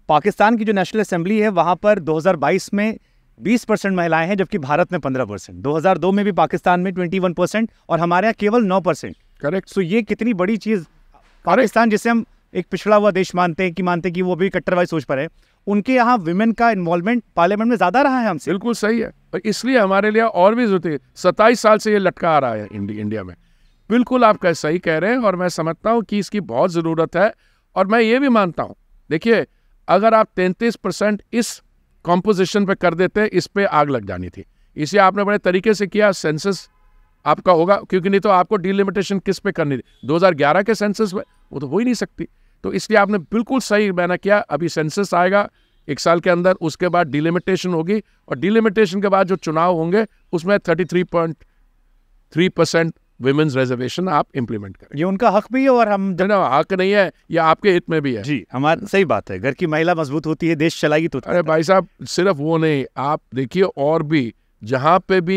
पाकिस्तान की जो नेशनल असेंबली है वहाँ पर 2022 में 20% महिलाएं हैं, जबकि भारत में 15%। 2002 में भी पाकिस्तान में 21% और हमारे यहाँ केवल 9%। करेक्ट। सो ये कितनी बड़ी चीज़। पाकिस्तान जिसे हम एक पिछड़ा हुआ देश मानते हैं कि वो भी कट्टरवादी सोच पर है, उनके यहाँ विमेन का इन्वॉल्वमेंट पार्लियामेंट में ज़्यादा रहा है हमसे। बिल्कुल सही है, और इसलिए हमारे लिए और भी जरूरत है। 27 साल से ये लटका आ रहा है इंडिया में। बिल्कुल आप सही कह रहे हैं, और मैं समझता हूँ कि इसकी बहुत ज़रूरत है। और मैं ये भी मानता हूँ, देखिए, अगर आप 33% इस कॉम्पोजिशन पे कर देते, इस पे आग लग जानी थी। इसे आपने बड़े तरीके से किया, सेंसस आपका होगा, क्योंकि नहीं तो आपको डिलिमिटेशन किस पे करनी थी? 2011 के सेंसस में वो तो हो ही नहीं सकती। तो इसलिए आपने बिल्कुल सही मैंने किया। अभी सेंसस आएगा 1 साल के अंदर, उसके बाद डिलिमिटेशन होगी, और डिलिमिटेशन के बाद जो चुनाव होंगे उसमें 33.3% विमेंस रिजर्वेशन आप इंप्लीमेंट करें। ये उनका हक भी है, और हम हक नहीं है, ये आपके हित में भी है। जी, हमारी सही बात है। घर की महिला मजबूत होती है, देश चलाएगी तो। अरे भाई साहब, सिर्फ वो नहीं, आप देखिए और भी जहाँ पे भी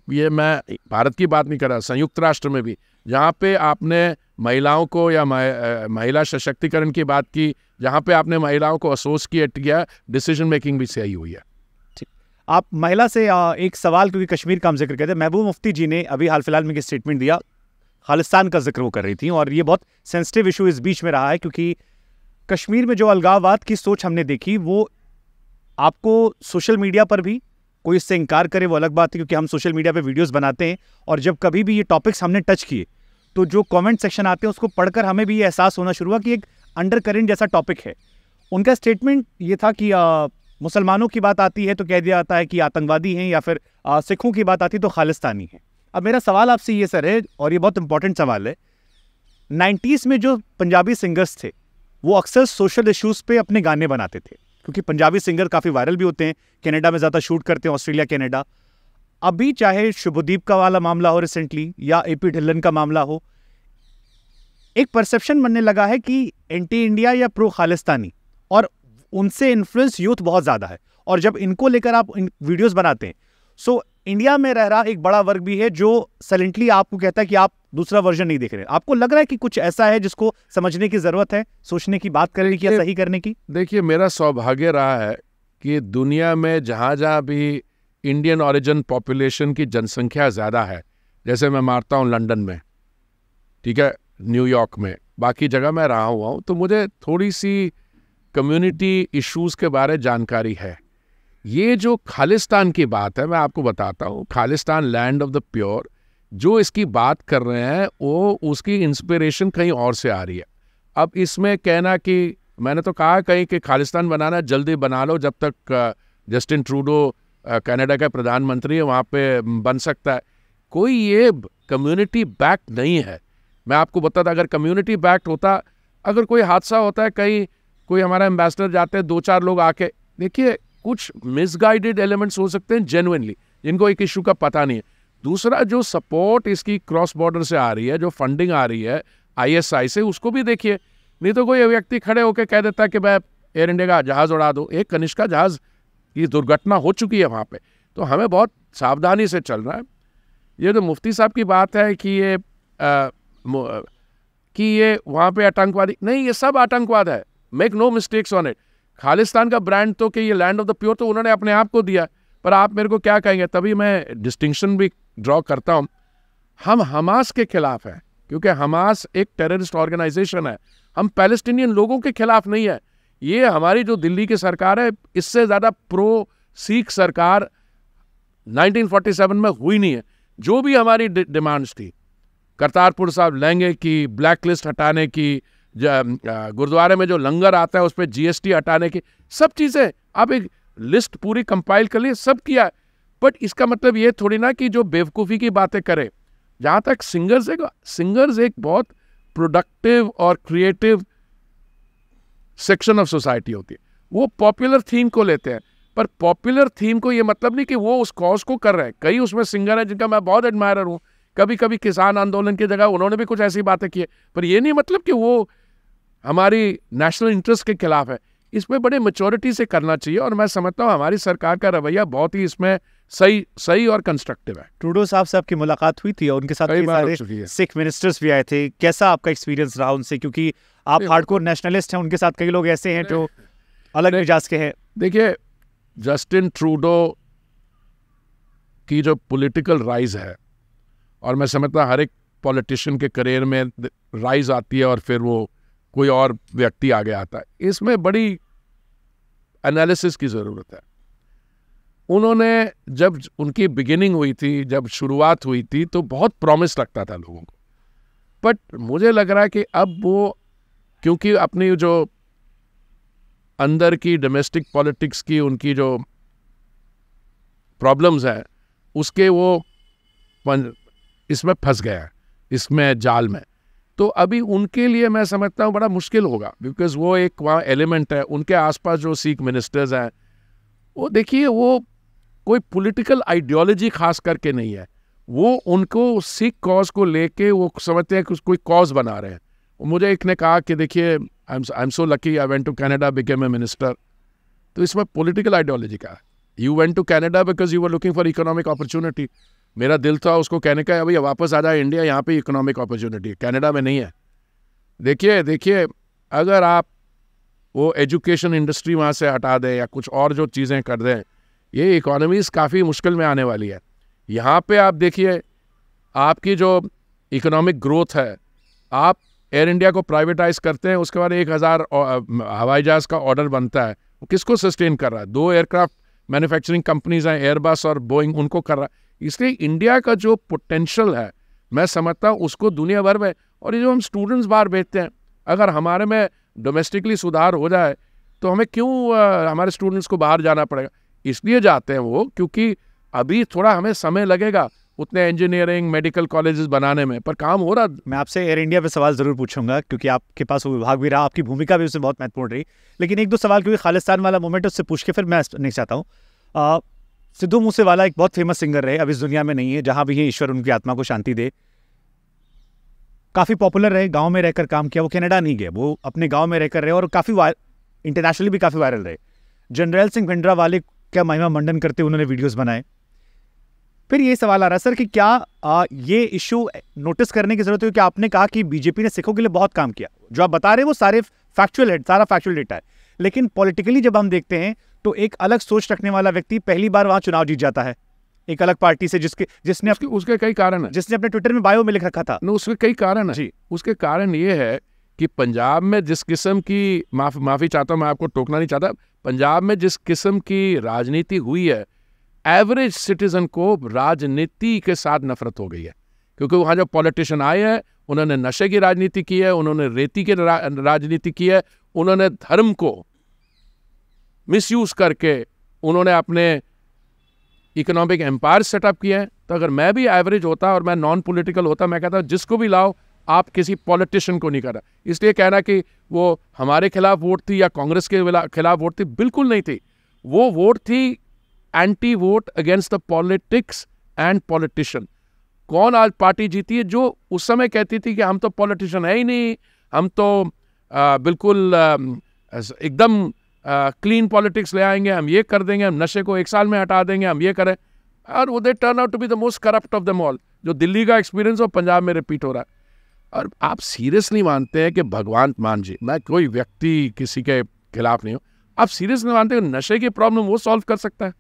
ये मैं भारत की बात नहीं कर रहा, संयुक्त राष्ट्र में भी जहाँ पे आपने महिलाओं को या महिला सशक्तिकरण की बात की, जहाँ पे आपने महिलाओं को एसोसिएट किया, डिसीजन मेकिंग भी सही हुई है। आप महिला से एक सवाल, क्योंकि कश्मीर का हम जिक्र करते हैं, महबूब मुफ्ती जी ने अभी हाल फिलहाल में एक स्टेटमेंट दिया, खालिस्तान का जिक्र वो कर रही थी, और ये बहुत सेंसिटिव इशू इस बीच में रहा है, क्योंकि कश्मीर में जो अलगाववाद की सोच हमने देखी, वो आपको सोशल मीडिया पर भी, कोई इससे इनकार करे वो अलग बात है, क्योंकि हम सोशल मीडिया पे वीडियोस बनाते हैं, और जब कभी भी ये टॉपिक्स हमने टच किए तो जो कमेंट सेक्शन आते हैं उसको पढ़कर हमें भी ये एहसास होना शुरू हुआ कि एक अंडर करेंट जैसा टॉपिक है। उनका स्टेटमेंट ये था कि मुसलमानों की बात आती है तो कह दिया जाता है कि आतंकवादी हैं, या फिर सिखों की बात आती है तो खालिस्तानी हैं। अब मेरा सवाल आपसे ये सर है, और ये बहुत इंपॉर्टेंट सवाल है, 90s में जो पंजाबी सिंगर्स थे वो अक्सर सोशल इश्यूज़ पे अपने गाने बनाते थे, क्योंकि पंजाबी सिंगर काफ़ी वायरल भी होते हैं, कनाडा में ज़्यादा शूट करते हैं, ऑस्ट्रेलिया कनाडा। अभी चाहे शुभदीप का वाला मामला हो रिसेंटली, या एपी ढिल्लन का मामला हो, एक परसेप्शन बनने लगा है कि एंटी इंडिया या प्रो खालिस्तानी, और उनसे इन्फ्लुएंस यूथ बहुत ज़्यादा है। और जब इनको लेकर आप वीडियोस बनाते हैं, सो इंडिया में रह रहा एक बड़ा वर्ग भी है जो साइलेंटली आपको कहता है कि आप दूसरा वर्जन नहीं देख रहे। आपको लग रहा है कि कुछ ऐसा है जिसको समझने की ज़रूरत है, सोचने की, बात करने की, या सही करने की? देखिए, मेरा सौभाग्य रहा है कि दुनिया में जहाँ जहाँ भी इंडियन ओरिजिन पॉपुलेशन की जनसंख्या ज़्यादा है, जैसे मैं मानता हूँ लंदन में, ठीक है, न्यूयॉर्क में, बाकी जगह मैं रहा हुआ हूँ, तो मुझे थोड़ी सी कम्युनिटी इश्यूज़ के बारे जानकारी है। ये जो खालिस्तान की बात है, मैं आपको बताता हूँ, Khalistan land of the pure, जो इसकी बात कर रहे हैं वो उसकी इंस्पिरेशन कहीं और से आ रही है। अब इसमें कहना कि मैंने तो कहा कहीं कि खालिस्तान बनाना जल्दी बना लो, जब तक जस्टिन ट्रूडो कनाडा का प्रधानमंत्री है वहाँ पे बन सकता है। कोई ये कम्युनिटी बैक्ड नहीं है। मैं आपको बताता, अगर कम्युनिटी बैक्ड होता, अगर कोई हादसा होता है कहीं, कोई हमारा एम्बेसडर जाते हैं, 2-4 लोग आके, देखिए कुछ मिसगाइडेड एलिमेंट्स हो सकते हैं जेन्युइनली, जिनको एक इशू का पता नहीं है। दूसरा, जो सपोर्ट इसकी क्रॉस बॉर्डर से आ रही है, जो फंडिंग आ रही है ISI से, उसको भी देखिए। नहीं तो कोई व्यक्ति खड़े होकर कह देता है कि मैं एयर इंडिया का जहाज़ उड़ा दूँ। एक कनिष्का जहाज़ की दुर्घटना हो चुकी है वहाँ पे, तो हमें बहुत सावधानी से चलना है। ये जो मुफ्ती साहब की बात है कि ये वहाँ पे आतंकवादी नहीं, ये सब आतंकवाद है, make no mistakes on it. Khalistan का ब्रांड तो कि ये लैंड ऑफ द प्योर तो उन्होंने अपने आप को दिया, पर आप मेरे को क्या कहेंगे? तभी मैं डिस्टिंक्शन भी ड्रॉ करता हूँ। हम हमास के खिलाफ हैं, क्योंकि हमास एक टेररिस्ट ऑर्गेनाइजेशन है। हम पैलेस्टीनियन लोगों के खिलाफ नहीं है। ये हमारी जो दिल्ली की सरकार है, इससे ज़्यादा प्रो सिख सरकार 1947 में हुई नहीं है। जो भी हमारी डिमांड्स थी, करतारपुर साहब लहंगे की ब्लैक लिस्ट हटाने की, गुरुद्वारे में जो लंगर आता है उस पर GST हटाने की, सब चीज़ें आप एक लिस्ट पूरी कंपाइल कर लिए, सब किया। बट इसका मतलब ये थोड़ी ना कि जो बेवकूफ़ी की बातें करे। जहाँ तक सिंगर्स एक बहुत प्रोडक्टिव और क्रिएटिव सेक्शन ऑफ सोसाइटी होती है। वो पॉपुलर थीम को लेते हैं, पर पॉपुलर थीम को ये मतलब नहीं कि वो उस कॉज को कर रहे हैं। कई उसमें सिंगर हैं जिनका मैं बहुत एडमायरर हूँ, कभी कभी किसान आंदोलन की जगह उन्होंने भी कुछ ऐसी बातें की है, पर ये नहीं मतलब कि वो हमारी नेशनल इंटरेस्ट के खिलाफ है। इसमें बड़े मैच्योरिटी से करना चाहिए, और मैं समझता हूँ हमारी सरकार का रवैया बहुत ही इसमें सही और कंस्ट्रक्टिव है। ट्रूडो साहब से आपकी मुलाकात हुई थी और उनके साथ कई सारे सिख मिनिस्टर्स भी आए थे, कैसा आपका एक्सपीरियंस रहा उनसे? क्योंकि आप हार्डकोर नेशनलिस्ट हैं, उनके साथ कई लोग ऐसे हैं जो अलग मिजाज के हैं। देखिए, जस्टिन ट्रूडो की जो पॉलिटिकल राइज है, और मैं समझता हर एक पॉलिटिशियन के करियर में राइज आती है और फिर वो कोई और व्यक्ति आगे आता है, इसमें बड़ी एनालिसिस की ज़रूरत है। उन्होंने जब उनकी बिगिनिंग हुई थी, जब शुरुआत हुई थी, तो बहुत प्रॉमिस लगता था लोगों को, बट मुझे लग रहा है कि अब वो, क्योंकि अपनी जो अंदर की डोमेस्टिक पॉलिटिक्स की उनकी जो प्रॉब्लम्स हैं, उसके वो इसमें फंस गया है, इसमें जाल में। तो अभी उनके लिए मैं समझता हूँ बड़ा मुश्किल होगा, बिकॉज वो एक वहाँ एलिमेंट है। उनके आसपास जो सिख मिनिस्टर्स हैं, वो देखिए, वो कोई पॉलिटिकल आइडियोलॉजी खास करके नहीं है, वो उनको सिख कॉज को लेके वो समझते हैं कि कोई कॉज बना रहे हैं। मुझे एक ने कहा कि देखिए, I am so lucky, I went to Canada, became a minister. तो इसमें पॉलिटिकल आइडियोलॉजी का है। You went to Canada because you were looking for economic opportunity. मेरा दिल था उसको कहने का, अभी वापस आ जाए इंडिया, यहाँ पे इकोनॉमिक अपॉर्चुनिटी, कनाडा में नहीं है। देखिए, अगर आप वो एजुकेशन इंडस्ट्री वहाँ से हटा दें या कुछ और जो चीज़ें कर दें, ये इकोनॉमीज काफ़ी मुश्किल में आने वाली है। यहाँ पे आप देखिए, आपकी जो इकोनॉमिक ग्रोथ है, आप एयर इंडिया को प्राइवेटाइज करते हैं, उसके बाद 1000 हवाई जहाज़ का ऑर्डर बनता है, वो किसको सस्टेन कर रहा है? 2 एयरक्राफ्ट मैन्युफैक्चरिंग कंपनीज हैं, एयरबस और बोइंग, उनको कर रहा है। इसलिए इंडिया का जो पोटेंशियल है, मैं समझता हूँ उसको दुनिया भर में, और ये जो हम स्टूडेंट्स बाहर भेजते हैं, अगर हमारे में डोमेस्टिकली सुधार हो जाए तो हमें क्यों हमारे स्टूडेंट्स को बाहर जाना पड़ेगा? इसलिए जाते हैं वो, क्योंकि अभी थोड़ा हमें समय लगेगा उतने इंजीनियरिंग मेडिकल कॉलेजेस बनाने में, पर काम हो रहा। मैं आपसे एयर इंडिया पे सवाल ज़रूर पूछूंगा, क्योंकि आपके पास वो विभाग भी रहा, आपकी भूमिका भी उसमें बहुत महत्वपूर्ण रही। लेकिन 1-2 सवाल, क्योंकि खालिस्तान वाला मोमेंट, उससे पूछ के फिर मैं नहीं चाहता हूँ। सिद्धू मूसेवाला एक बहुत फेमस सिंगर रहे, अब इस दुनिया में नहीं है, जहाँ भी है ईश्वर उनकी आत्मा को शांति दे। काफ़ी पॉपुलर रहे, गाँव में रहकर काम किया, वो कनाडा नहीं गए, वो अपने गाँव में रहकर रहे और काफ़ी इंटरनेशनली भी काफ़ी वायरल रहे। जनरल सिंह भिंडरा वाले क्या महिमा मंडन करते उन्होंने वीडियोस बनाए। फिर ये सवाल आ रहा है सर कि क्या ये इशू नोटिस करने की जरूरत है? कि आपने कहा कि बीजेपी ने सिखों के लिए बहुत काम किया, जो आप बता रहे हैं वो सारा फैक्चुअल डेटा है, लेकिन पॉलिटिकली जब हम देखते हैं तो एक अलग सोच रखने वाला व्यक्ति पहली बार वहां चुनाव जीत जाता है एक अलग पार्टी से, जिसने उसके कई कारण है, जिसने अपने ट्विटर में बायो में लिख रखा था। उसके कई कारण है जी। उसके कारण ये है कि पंजाब में जिस किस्म की, माफी चाहता हूं, मैं आपको टोकना नहीं चाहता, पंजाब में जिस किस्म की राजनीति हुई है, एवरेज सिटीजन को राजनीति के साथ नफरत हो गई है। क्योंकि वहाँ जो पॉलिटिशियन आए हैं, उन्होंने नशे की राजनीति की है, उन्होंने रेती की राजनीति की है, उन्होंने धर्म को मिसयूज करके उन्होंने अपने इकोनॉमिक एम्पायर सेटअप किया है। तो अगर मैं भी एवरेज होता और मैं नॉन पॉलिटिकल होता, मैं कहता जिसको भी लाओ, आप किसी पॉलिटिशियन को नहीं कर रहा। इसलिए कहना कि वो हमारे खिलाफ वोट थी या कांग्रेस के खिलाफ वोट थी, बिल्कुल नहीं थी। वो वोट थी anti vote against the politics and politician. कौन आज पार्टी जीती है जो उस समय कहती थी कि हम तो पॉलिटिशियन है ही नहीं, हम तो बिल्कुल एकदम क्लीन पॉलिटिक्स ले आएंगे, हम ये कर देंगे, हम नशे को 1 साल में हटा देंगे, हम ये करें, और वो they turn out to be the most corrupt of them all. जो दिल्ली का एक्सपीरियंस हो पंजाब में रिपीट हो रहा है। और आप सीरियसली मानते हैं कि भगवान मान जी, मैं कोई व्यक्ति किसी के खिलाफ नहीं हूँ, आप सीरियसली मानते हैं नशे की प्रॉब्लम वो सॉल्व कर सकता है?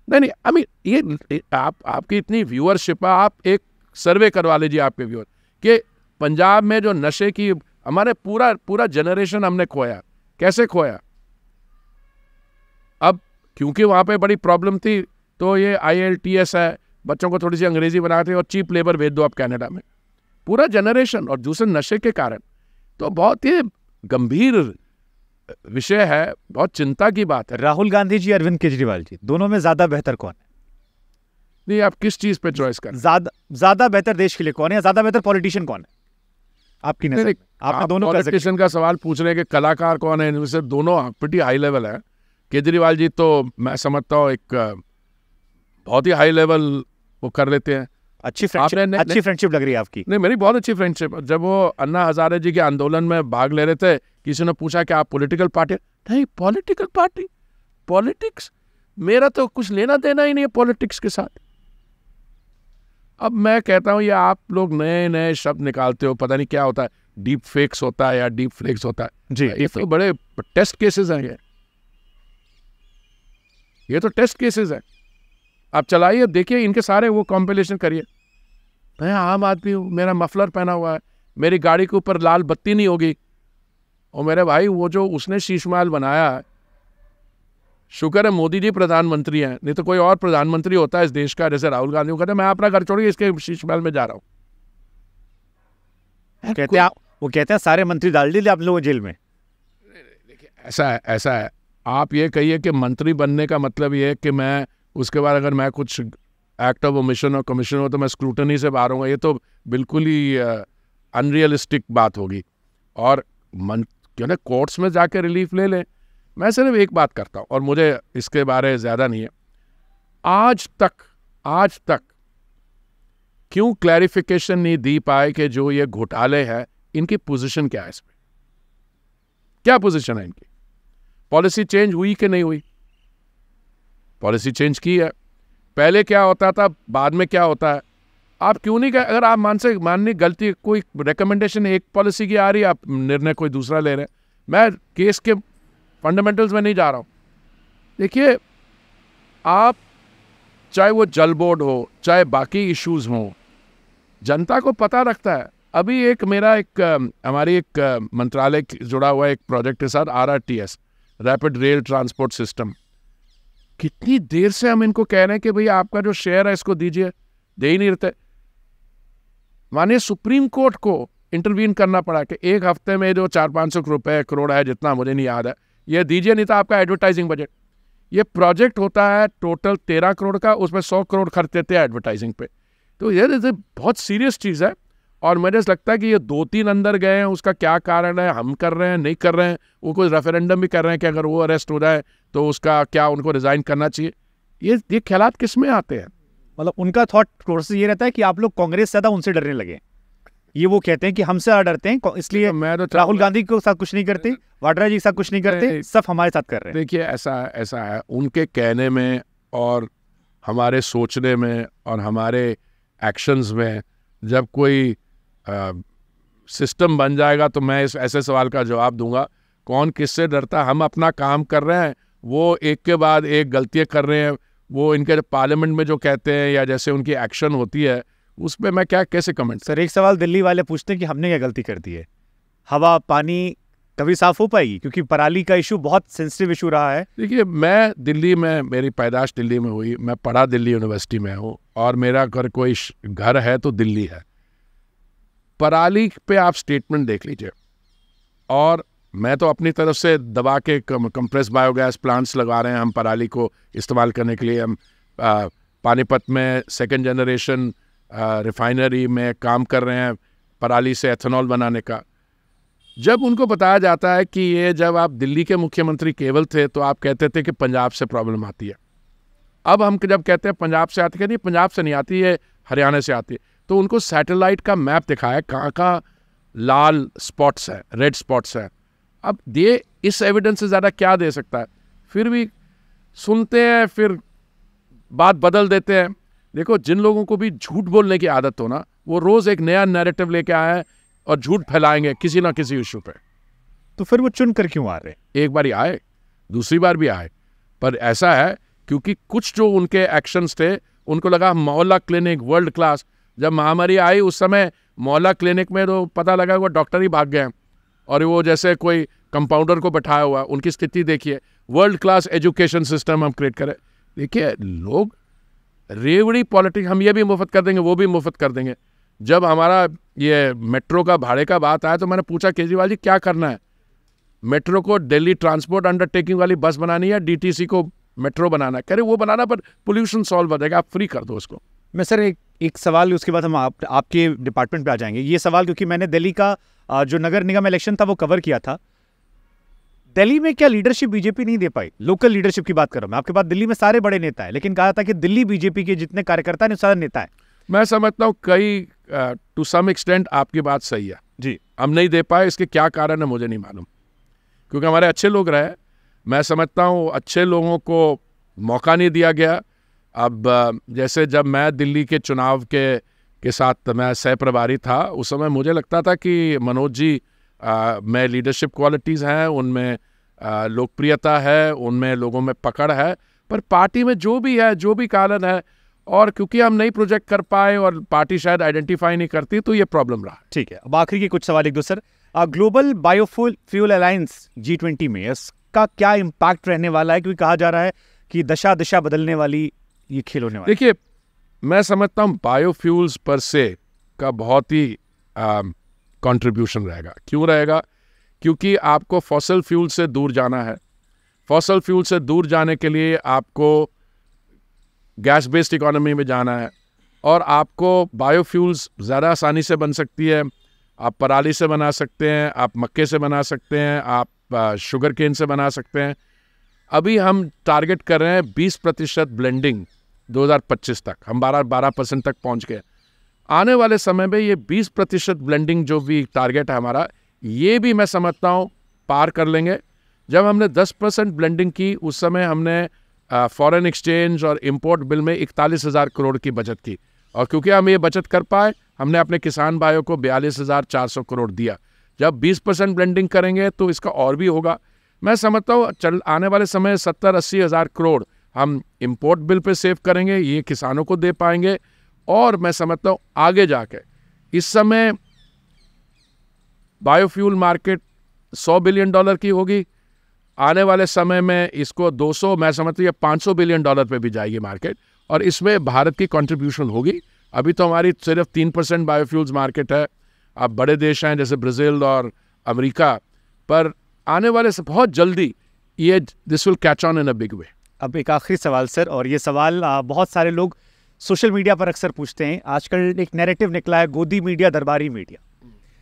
नहीं, आई मीन ये आपकी इतनी व्यूअरशिप है, आप एक सर्वे करवा लीजिए आपके व्यूअर कि पंजाब में जो नशे की, हमारे पूरा जनरेशन हमने खोया। कैसे खोया? अब क्योंकि वहाँ पे बड़ी प्रॉब्लम थी, तो ये IELTS है, बच्चों को थोड़ी सी अंग्रेजी बनाते और चीप लेबर भेज दो आप कनाडा में, पूरा जनरेशन। और दूसरे नशे के कारण, तो बहुत ही गंभीर विषय है, बहुत चिंता की बात है। राहुल गांधी जी, अरविंद केजरीवाल जी, दोनों में ज्यादा बेहतर कौन है? नहीं, आप किस चीज पे चॉइस कर? ज्यादा बेहतर देश के लिए कौन है, या ज्यादा बेहतर पॉलिटिशियन कौन है आपकी नजर में? आप दोनों पॉलिटिशियन का सवाल पूछ रहे हैं कि कलाकार कौन है, इनमें से दोनों प्रीटी हाई लेवल है। केजरीवाल जी तो मैं समझता हूँ एक बहुत ही हाई लेवल वो कर लेते हैं। अच्छी फ्रेंडशिप लग रही है आपकी? नहीं, मेरी बहुत अच्छी फ्रेंडशिप। जब वो अन्ना हजारे जी के आंदोलन में भाग ले रहे थे, किसी ने पूछा कि आप पॉलिटिकल पार्टी? नहीं, पॉलिटिकल पार्टी, पॉलिटिक्स, मेरा तो कुछ लेना देना ही नहीं है पॉलिटिक्स के साथ। अब मैं कहता हूँ ये आप लोग नए नए शब्द निकालते हो, पता नहीं क्या होता है, डीप फेक्स होता है या डीप फ्लेक्स होता है जी। ये तो बड़े टेस्ट केसेस हैं, ये तो टेस्ट केसेस हैं। आप चलाइए, देखिए, इनके सारे वो कॉम्पिलेशन करिए। मैं आम आदमी हूँ, मेरा मफलर पहना हुआ है, मेरी गाड़ी के ऊपर लाल बत्ती नहीं होगी। और मेरे भाई वो जो उसने शीश महल बनाया है, शुक्र है मोदी जी प्रधानमंत्री हैं, नहीं तो कोई और प्रधानमंत्री होता है इस देश का, जैसे राहुल गांधी को कहते मैं अपना घर छोड़िए इसके शीश महल में जा रहा हूँ। वो कहते हैं सारे मंत्री डाल दिए आप लोगों जेल में। ऐसा है। आप ये कहिए कि मंत्री बनने का मतलब ये है कि मैं उसके बाद अगर मैं कुछ एक्ट ऑफ ओमिशन और कमीशन हो तो मैं स्क्रूटनी से बाहर होऊंगा, ये तो बिल्कुल ही अनरियलिस्टिक बात होगी। और क्यों ना कोर्ट्स में जाके रिलीफ ले लें। मैं सिर्फ एक बात करता हूँ, और मुझे इसके बारे ज़्यादा नहीं है, आज तक क्यों क्लैरिफिकेशन नहीं दी पाए कि जो ये घोटाले हैं इनकी पोजीशन क्या है, इसमें क्या पोजीशन है इनकी? पॉलिसी चेंज हुई कि नहीं हुई? पॉलिसी चेंज की है। पहले क्या होता था, बाद में क्या होता है? आप क्यों नहीं, अगर आप माननी गलती, कोई रिकमेंडेशन एक पॉलिसी की आ रही है, आप निर्णय कोई दूसरा ले रहे हैं। मैं केस के फंडामेंटल्स में नहीं जा रहा हूँ। देखिए, आप चाहे वो जल बोर्ड हो, चाहे बाकी इश्यूज हों, जनता को पता रखता है। अभी हमारी एक मंत्रालय जुड़ा हुआ एक प्रोजेक्ट के साथ, RRTS, rapid rail transport system. कितनी देर से हम इनको कह रहे हैं कि भाई आपका जो शेयर है इसको दीजिए, दे ही नहीं रहते। मानिए सुप्रीम कोर्ट को इंटरवीन करना पड़ा कि एक हफ्ते में जो 400-500 रुपए करोड़ है, जितना मुझे नहीं याद है, ये दीजिए, नहीं तो आपका एडवर्टाइजिंग बजट। ये प्रोजेक्ट होता है टोटल 13 करोड़ का, उसमें 100 करोड़ खर्च देते हैं एडवर्टाइजिंग पे। तो ये बहुत सीरियस चीज़ है। और मुझे लगता है कि ये 2-3 अंदर गए हैं, उसका क्या कारण है, हम कर रहे हैं, नहीं कर रहे हैं। वो कोई रेफरेंडम भी कर रहे हैं कि अगर वो अरेस्ट हो जाए तो उसका क्या, उनको रिजाइन करना चाहिए। ये ख्यालात किस में आते हैं? मतलब उनका थॉट प्रोसेस ये रहता है कि आप लोग कांग्रेस से ज़्यादा उनसे डरने लगे। ये वो कहते हैं कि हमसे ज़्यादा डरते हैं, इसलिए मैं तो राहुल गांधी के साथ कुछ नहीं करते, वाड्रा जी के साथ कुछ नहीं करते, सब हमारे साथ कर रहे हैं। देखिए, ऐसा है उनके कहने में और हमारे सोचने में और हमारे एक्शंस में। जब कोई सिस्टम बन जाएगा तो मैं इस ऐसे सवाल का जवाब दूंगा, कौन किससे डरता? हम अपना काम कर रहे हैं, वो एक के बाद एक गलतियाँ कर रहे हैं। वो इनके पार्लियामेंट में जो कहते हैं या जैसे उनकी एक्शन होती है, उस पर मैं कैसे कमेंट? सर, एक सवाल दिल्ली वाले पूछते हैं कि हमने क्या गलती कर दी है? हवा पानी कभी साफ हो पाएगी? क्योंकि पराली का इशू बहुत सेंसिटिव इशू रहा है। देखिए, मैं दिल्ली में, मेरी पैदाश दिल्ली में हुई, मैं पढ़ा दिल्ली यूनिवर्सिटी में हूँ, और मेरा अगर कोई घर है तो दिल्ली है। पराली पे आप स्टेटमेंट देख लीजिए। और मैं तो अपनी तरफ से दबा के कंप्रेस बायोगैस प्लांट्स लगा रहे हैं हम पराली को इस्तेमाल करने के लिए। हम पानीपत में 2nd जनरेशन रिफाइनरी में काम कर रहे हैं पराली से एथेनॉल बनाने का। जब उनको बताया जाता है कि ये, जब आप दिल्ली के मुख्यमंत्री केवल थे तो आप कहते थे कि पंजाब से प्रॉब्लम आती है। अब हम जब कहते हैं पंजाब से आती है, नहीं, पंजाब से नहीं आती है, हरियाणा से आती है। तो उनको सैटेलाइट का मैप दिखाया कहाँ कहाँ लाल स्पॉट्स है, रेड स्पॉट्स है। अब ये इस एविडेंस से ज़्यादा क्या दे सकता है? फिर भी सुनते हैं, फिर बात बदल देते हैं। देखो, जिन लोगों को भी झूठ बोलने की आदत हो ना, वो रोज़ एक नया नैरेटिव लेके आए हैं और झूठ फैलाएंगे किसी ना किसी इशू पे। तो फिर वो चुन कर क्यों आ रहे? एक बार ही आए, दूसरी बार भी आए, पर ऐसा है क्योंकि कुछ जो उनके एक्शंस थे, उनको लगा मोहल्ला क्लिनिक वर्ल्ड क्लास। जब महामारी आई उस समय मोहल्ला क्लिनिक में तो पता लगा वो डॉक्टर ही भाग गए, और वो जैसे कोई कंपाउंडर को बैठाया हुआ। उनकी स्थिति देखिए, वर्ल्ड क्लास एजुकेशन सिस्टम हम क्रिएट करें। देखिए, लोग रेवड़ी पॉलिटिक्स, हम ये भी मुफ्त कर देंगे वो भी मुफ्त कर देंगे। जब हमारा ये मेट्रो का भाड़े का बात आया तो मैंने पूछा केजरीवाल जी क्या करना है, मेट्रो को दिल्ली ट्रांसपोर्ट अंडरटेकिंग वाली बस बनानी है या डीटीसी को मेट्रो बनाना है? कह रहे वो बनाना पर पोल्यूशन सॉल्व हो जाएगा, आप फ्री कर दो उसको। मैं सर एक सवाल, उसके बाद हम आपके डिपार्टमेंट पे आ जाएंगे। ये सवाल क्योंकि मैंने दिल्ली का जो नगर निगम इलेक्शन था वो कवर किया था। दिल्ली में क्या लीडरशिप बीजेपी नहीं दे पाई? लोकल लीडरशिप की बात कर रहा हूं मैं। आपके पास दिल्ली में सारे बड़े नेता हैं, लेकिन कहा था कि दिल्ली बीजेपी के जितने कार्यकर्ता हैं सारे नेता हैं। मैं समझता हूँ कई टू सम एक्सटेंट आपकी बात सही है जी, हम नहीं दे पाए, इसके क्या कारण है मुझे नहीं मालूम, क्योंकि हमारे अच्छे लोग रहे। मैं समझता हूँ अच्छे लोगों को मौका नहीं दिया गया। अब जैसे जब मैं दिल्ली के चुनाव के साथ मैं सह प्रभारी था, उस समय मुझे लगता था कि मनोज जी में लीडरशिप क्वालिटीज़ हैं, उनमें लोकप्रियता है, उनमें लोगों में पकड़ है, पर पार्टी में जो भी है, जो भी कारण है, और क्योंकि हम नहीं प्रोजेक्ट कर पाए और पार्टी शायद आइडेंटिफाई नहीं करती, तो ये प्रॉब्लम रहा। ठीक है, अब आखिरी के कुछ सवाल एक दो sir. Global biofuel alliance G20 में इसका क्या इम्पैक्ट रहने वाला है? क्योंकि कहा जा रहा है कि दिशा बदलने वाली ये खेल होने वाला है। देखिए, मैं समझता हूँ बायोफ्यूल्स पर से का बहुत ही कंट्रीब्यूशन रहेगा। क्यों रहेगा? क्योंकि आपको फॉसल फ्यूल से दूर जाना है। फॉसल फ्यूल से दूर जाने के लिए आपको गैस बेस्ड इकोनॉमी में जाना है, और आपको बायोफ्यूल्स ज़्यादा आसानी से बन सकती है। आप पराली से बना सकते हैं, आप मक्के से बना सकते हैं, आप शुगर केन से बना सकते हैं। अभी हम टारगेट कर रहे हैं 20% ब्लेंडिंग 2025 तक, हम 12% तक पहुंच गए। आने वाले समय में ये 20% ब्लेंडिंग जो भी टारगेट है हमारा, ये भी मैं समझता हूँ पार कर लेंगे। जब हमने 10% ब्लेंडिंग की, उस समय हमने फॉरेन एक्सचेंज और इंपोर्ट बिल में 41,000 करोड़ की बचत की, और क्योंकि हम ये बचत कर पाए, हमने अपने किसान भाइयों को 42,400 करोड़ दिया। जब 20% ब्लेंडिंग करेंगे तो इसका और भी होगा। मैं समझता हूँ आने वाले समय 70-80 हज़ार करोड़ हम इंपोर्ट बिल पे सेव करेंगे, ये किसानों को दे पाएंगे। और मैं समझता हूँ आगे जाके इस समय बायोफ्यूल मार्केट $100 बिलियन की होगी, आने वाले समय में इसको 200, मैं समझता हूँ ये $500 बिलियन पे भी जाएगी मार्केट, और इसमें भारत की कंट्रीब्यूशन होगी। अभी तो हमारी सिर्फ 3% बायोफ्यूल्स मार्केट है। अब बड़े देश हैं जैसे ब्राज़ील और अमेरिका, पर आने वाले से बहुत जल्दी ये this will catch on in a big way. अब एक आखिरी सवाल सर, और ये सवाल बहुत सारे लोग सोशल मीडिया पर अक्सर पूछते हैं। आजकल एक नैरेटिव निकला है गोदी मीडिया दरबारी मीडिया।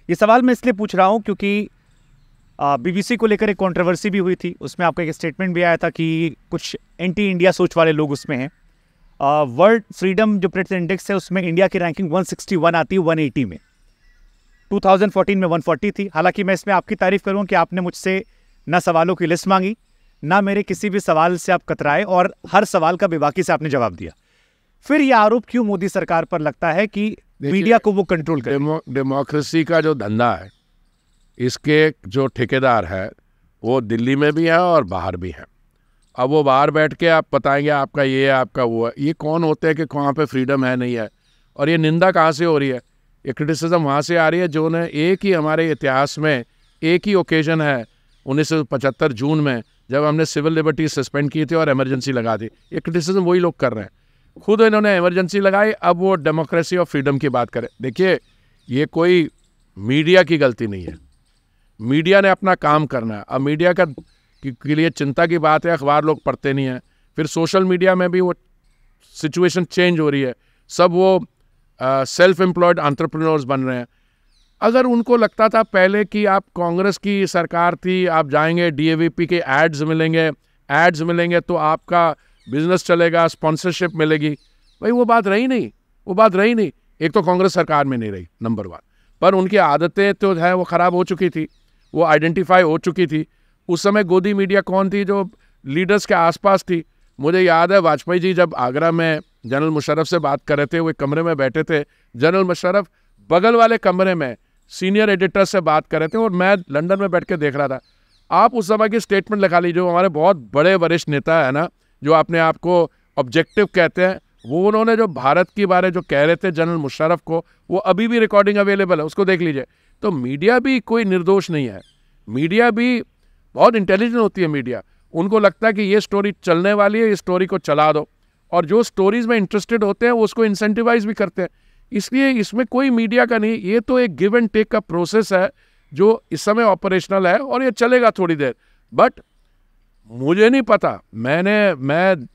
ये सवाल मैं इसलिए पूछ रहा हूँ क्योंकि BBC को लेकर एक कंट्रोवर्सी भी हुई थी, उसमें आपका एक स्टेटमेंट भी आया था कि कुछ एंटी इंडिया सोच वाले लोग उसमें हैं। वर्ल्ड फ्रीडम जो प्रेस इंडेक्स है उसमें इंडिया की रैंकिंग 161 आती है 180 में। 2014 में 140 थी। हालांकि मैं इसमें आपकी तारीफ करूँ कि आपने मुझसे ना सवालों की लिस्ट मांगी, ना मेरे किसी भी सवाल से आप कतराए, और हर सवाल का बेबाकी से आपने जवाब दिया। फिर यह आरोप क्यों मोदी सरकार पर लगता है कि मीडिया को वो कंट्रोल करे? डेमोक्रेसी का जो धंधा है, इसके जो ठेकेदार है वो दिल्ली में भी है और बाहर भी है। अब वो बाहर बैठ के आप बताएंगे आपका ये है, आपका वो है। ये कौन होते हैं कि कहाँ पे फ्रीडम है नहीं है? और ये निंदा कहाँ से हो रही है? ये क्रिटिसिज्म वहाँ से आ रही है जो ने एक ही हमारे इतिहास में एक ही ओकेजन है 1975 जून में, जब हमने सिविल लिबर्टी सस्पेंड की थी और इमरजेंसी लगा दी। ये क्रिटिसिज्म वही लोग कर रहे हैं, खुद इन्होंने इमरजेंसी लगाई, अब वो डेमोक्रेसी और फ्रीडम की बात करें। देखिए, ये कोई मीडिया की गलती नहीं है, मीडिया ने अपना काम करना है। अब मीडिया का के लिए चिंता की बात है, अखबार लोग पढ़ते नहीं हैं। फिर सोशल मीडिया में भी वो सिचुएशन चेंज हो रही है, सब वो सेल्फ एम्प्लॉयड एंटरप्रेन्योर्स बन रहे हैं। अगर उनको लगता था पहले कि आप कांग्रेस की सरकार थी, आप जाएंगे DAVP के एड्स मिलेंगे तो आपका बिजनेस चलेगा, स्पॉन्सरशिप मिलेगी, भाई वो बात रही नहीं। एक तो कांग्रेस सरकार में नहीं रही, नंबर 1, पर उनकी आदतें तो है वो ख़राब हो चुकी थी, वो आइडेंटिफाई हो चुकी थी। उस समय गोदी मीडिया कौन थी? जो लीडर्स के आसपास थी। मुझे याद है वाजपेयी जी जब आगरा में जनरल मुशर्रफ से बात कर रहे थे, वो एक कमरे में बैठे थे, जनरल मुशर्रफ बगल वाले कमरे में सीनियर एडिटर से बात कर रहे थे, और मैं लंदन में बैठ के देख रहा था। आप उस समय की स्टेटमेंट लिखा लीजिए, जो हमारे बहुत बड़े वरिष्ठ नेता है ना, जो अपने आप को ऑब्जेक्टिव कहते हैं, वो उन्होंने जो भारत के बारे जो कह रहे थे जनरल मुशर्रफ को, वो अभी भी रिकॉर्डिंग अवेलेबल है, उसको देख लीजिए। तो मीडिया भी कोई निर्दोष नहीं है, मीडिया भी बहुत इंटेलिजेंट होती है। मीडिया, उनको लगता है कि ये स्टोरी चलने वाली है, इस स्टोरी को चला दो। और जो स्टोरीज में इंटरेस्टेड होते हैं वो उसको इंसेंटिवाइज भी करते हैं। इसलिए इसमें कोई मीडिया का नहीं, ये तो एक गिव एंड टेक का प्रोसेस है जो इस समय ऑपरेशनल है और ये चलेगा थोड़ी देर। बट मुझे नहीं पता, मैं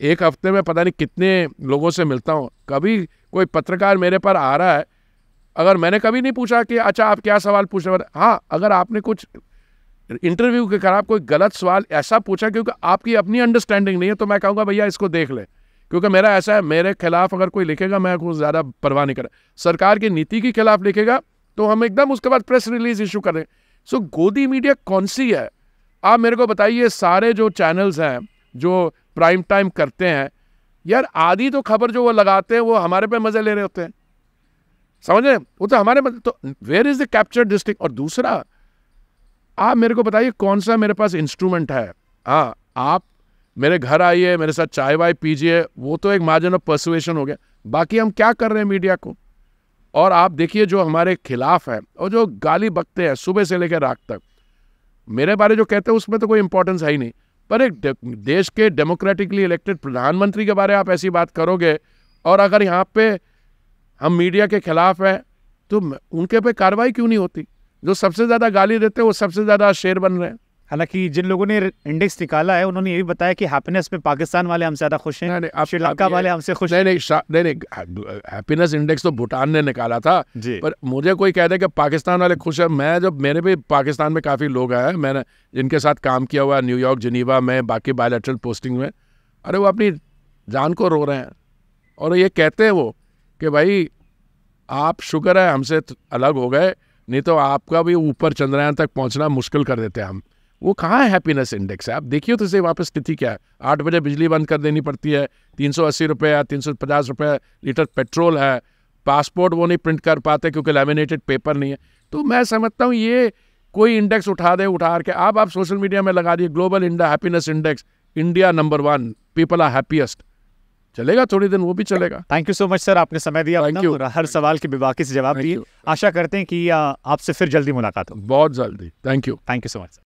एक हफ्ते में पता नहीं कितने लोगों से मिलता हूँ, कभी कोई पत्रकार मेरे पर आ रहा है, अगर मैंने कभी नहीं पूछा कि अच्छा आप क्या सवाल पूछ रहे हो। हाँ, अगर आपने कुछ इंटरव्यू के खराब कोई गलत सवाल ऐसा पूछा क्योंकि आपकी अपनी अंडरस्टैंडिंग नहीं है, तो मैं कहूँगा भैया इसको देख ले, क्योंकि मेरा ऐसा है, मेरे खिलाफ अगर कोई लिखेगा मैं कुछ ज़्यादा परवाह नहीं करा। सरकार की नीति के खिलाफ लिखेगा तो हम एकदम उसके बाद प्रेस रिलीज इशू करें। सो गोदी मीडिया कौन सी है, आप मेरे को बताइए। सारे जो चैनल्स हैं जो प्राइम टाइम करते हैं यार, आधी तो खबर जो वो लगाते हैं वो हमारे पे मजे ले रहे होते हैं, समझ रहे हैं, वो तो हमारे तो where is the capture district. और दूसरा, आप मेरे को बताइए कौन सा मेरे पास इंस्ट्रूमेंट है। हाँ, आप मेरे घर आइए, मेरे साथ चाय वाय पीजिए, वो तो एक मार्जिन ऑफ परसुएशन हो गया। बाकी हम क्या कर रहे हैं मीडिया को। और आप देखिए जो हमारे खिलाफ है और जो गाली बकते हैं सुबह से लेकर रात तक, मेरे बारे जो कहते हैं उसमें तो कोई इंपॉर्टेंस है ही नहीं, पर एक देश के डेमोक्रेटिकली इलेक्टेड प्रधानमंत्री के बारे में आप ऐसी बात करोगे, और अगर यहाँ पे हम मीडिया के खिलाफ हैं तो उनके पे कार्रवाई क्यों नहीं होती। जो सबसे ज़्यादा गाली देते हैं वो सबसे ज़्यादा शेर बन रहे हैं। हालांकि जिन लोगों ने इंडेक्स निकाला है उन्होंने ये भी बताया कि हैप्पीनेस में पाकिस्तान वाले हमसे ज़्यादा खुश हैं, श्रीलंका वाले हमसे खुश हैं। नहीं, हैप्पीनेस इंडेक्स तो भूटान ने निकाला था, पर मुझे कोई कह दे कि पाकिस्तान वाले खुश है। मैं जब, मेरे भी पाकिस्तान में काफ़ी लोग हैं, मैंने जिनके साथ काम किया हुआ है न्यूयॉर्क, जिनीवा में, बाकी बायलैटरल पोस्टिंग में, अरे वो अपनी जान को रो रहे हैं और ये कहते हैं वो कि भाई आप शुक्र है हमसे अलग हो गए, नहीं तो आपका भी ऊपर चंद्रयान तक पहुंचना मुश्किल कर देते हैं हम। वो कहाँ है हैप्पीनेस इंडेक्स है? आप देखिए तो सही वहाँ पर स्थिति क्या है। 8 बजे बिजली बंद कर देनी पड़ती है, 380 रुपये या 350 रुपये लीटर पेट्रोल है, पासपोर्ट वो नहीं प्रिंट कर पाते क्योंकि लैमिनेटेड पेपर नहीं है। तो मैं समझता हूँ ये कोई इंडेक्स उठा के आप सोशल मीडिया में लगा दिए global India happiness index, India number 1, people are happiest, चलेगा थोड़ी दिन, वो भी चलेगा। Thank you so much sir, आपने समय दिया अपना, हर सवाल के बेबाकी से जवाब दिए। आशा करते हैं कि आपसे फिर जल्दी मुलाकात हो। बहुत जल्दी। Thank you so much sir.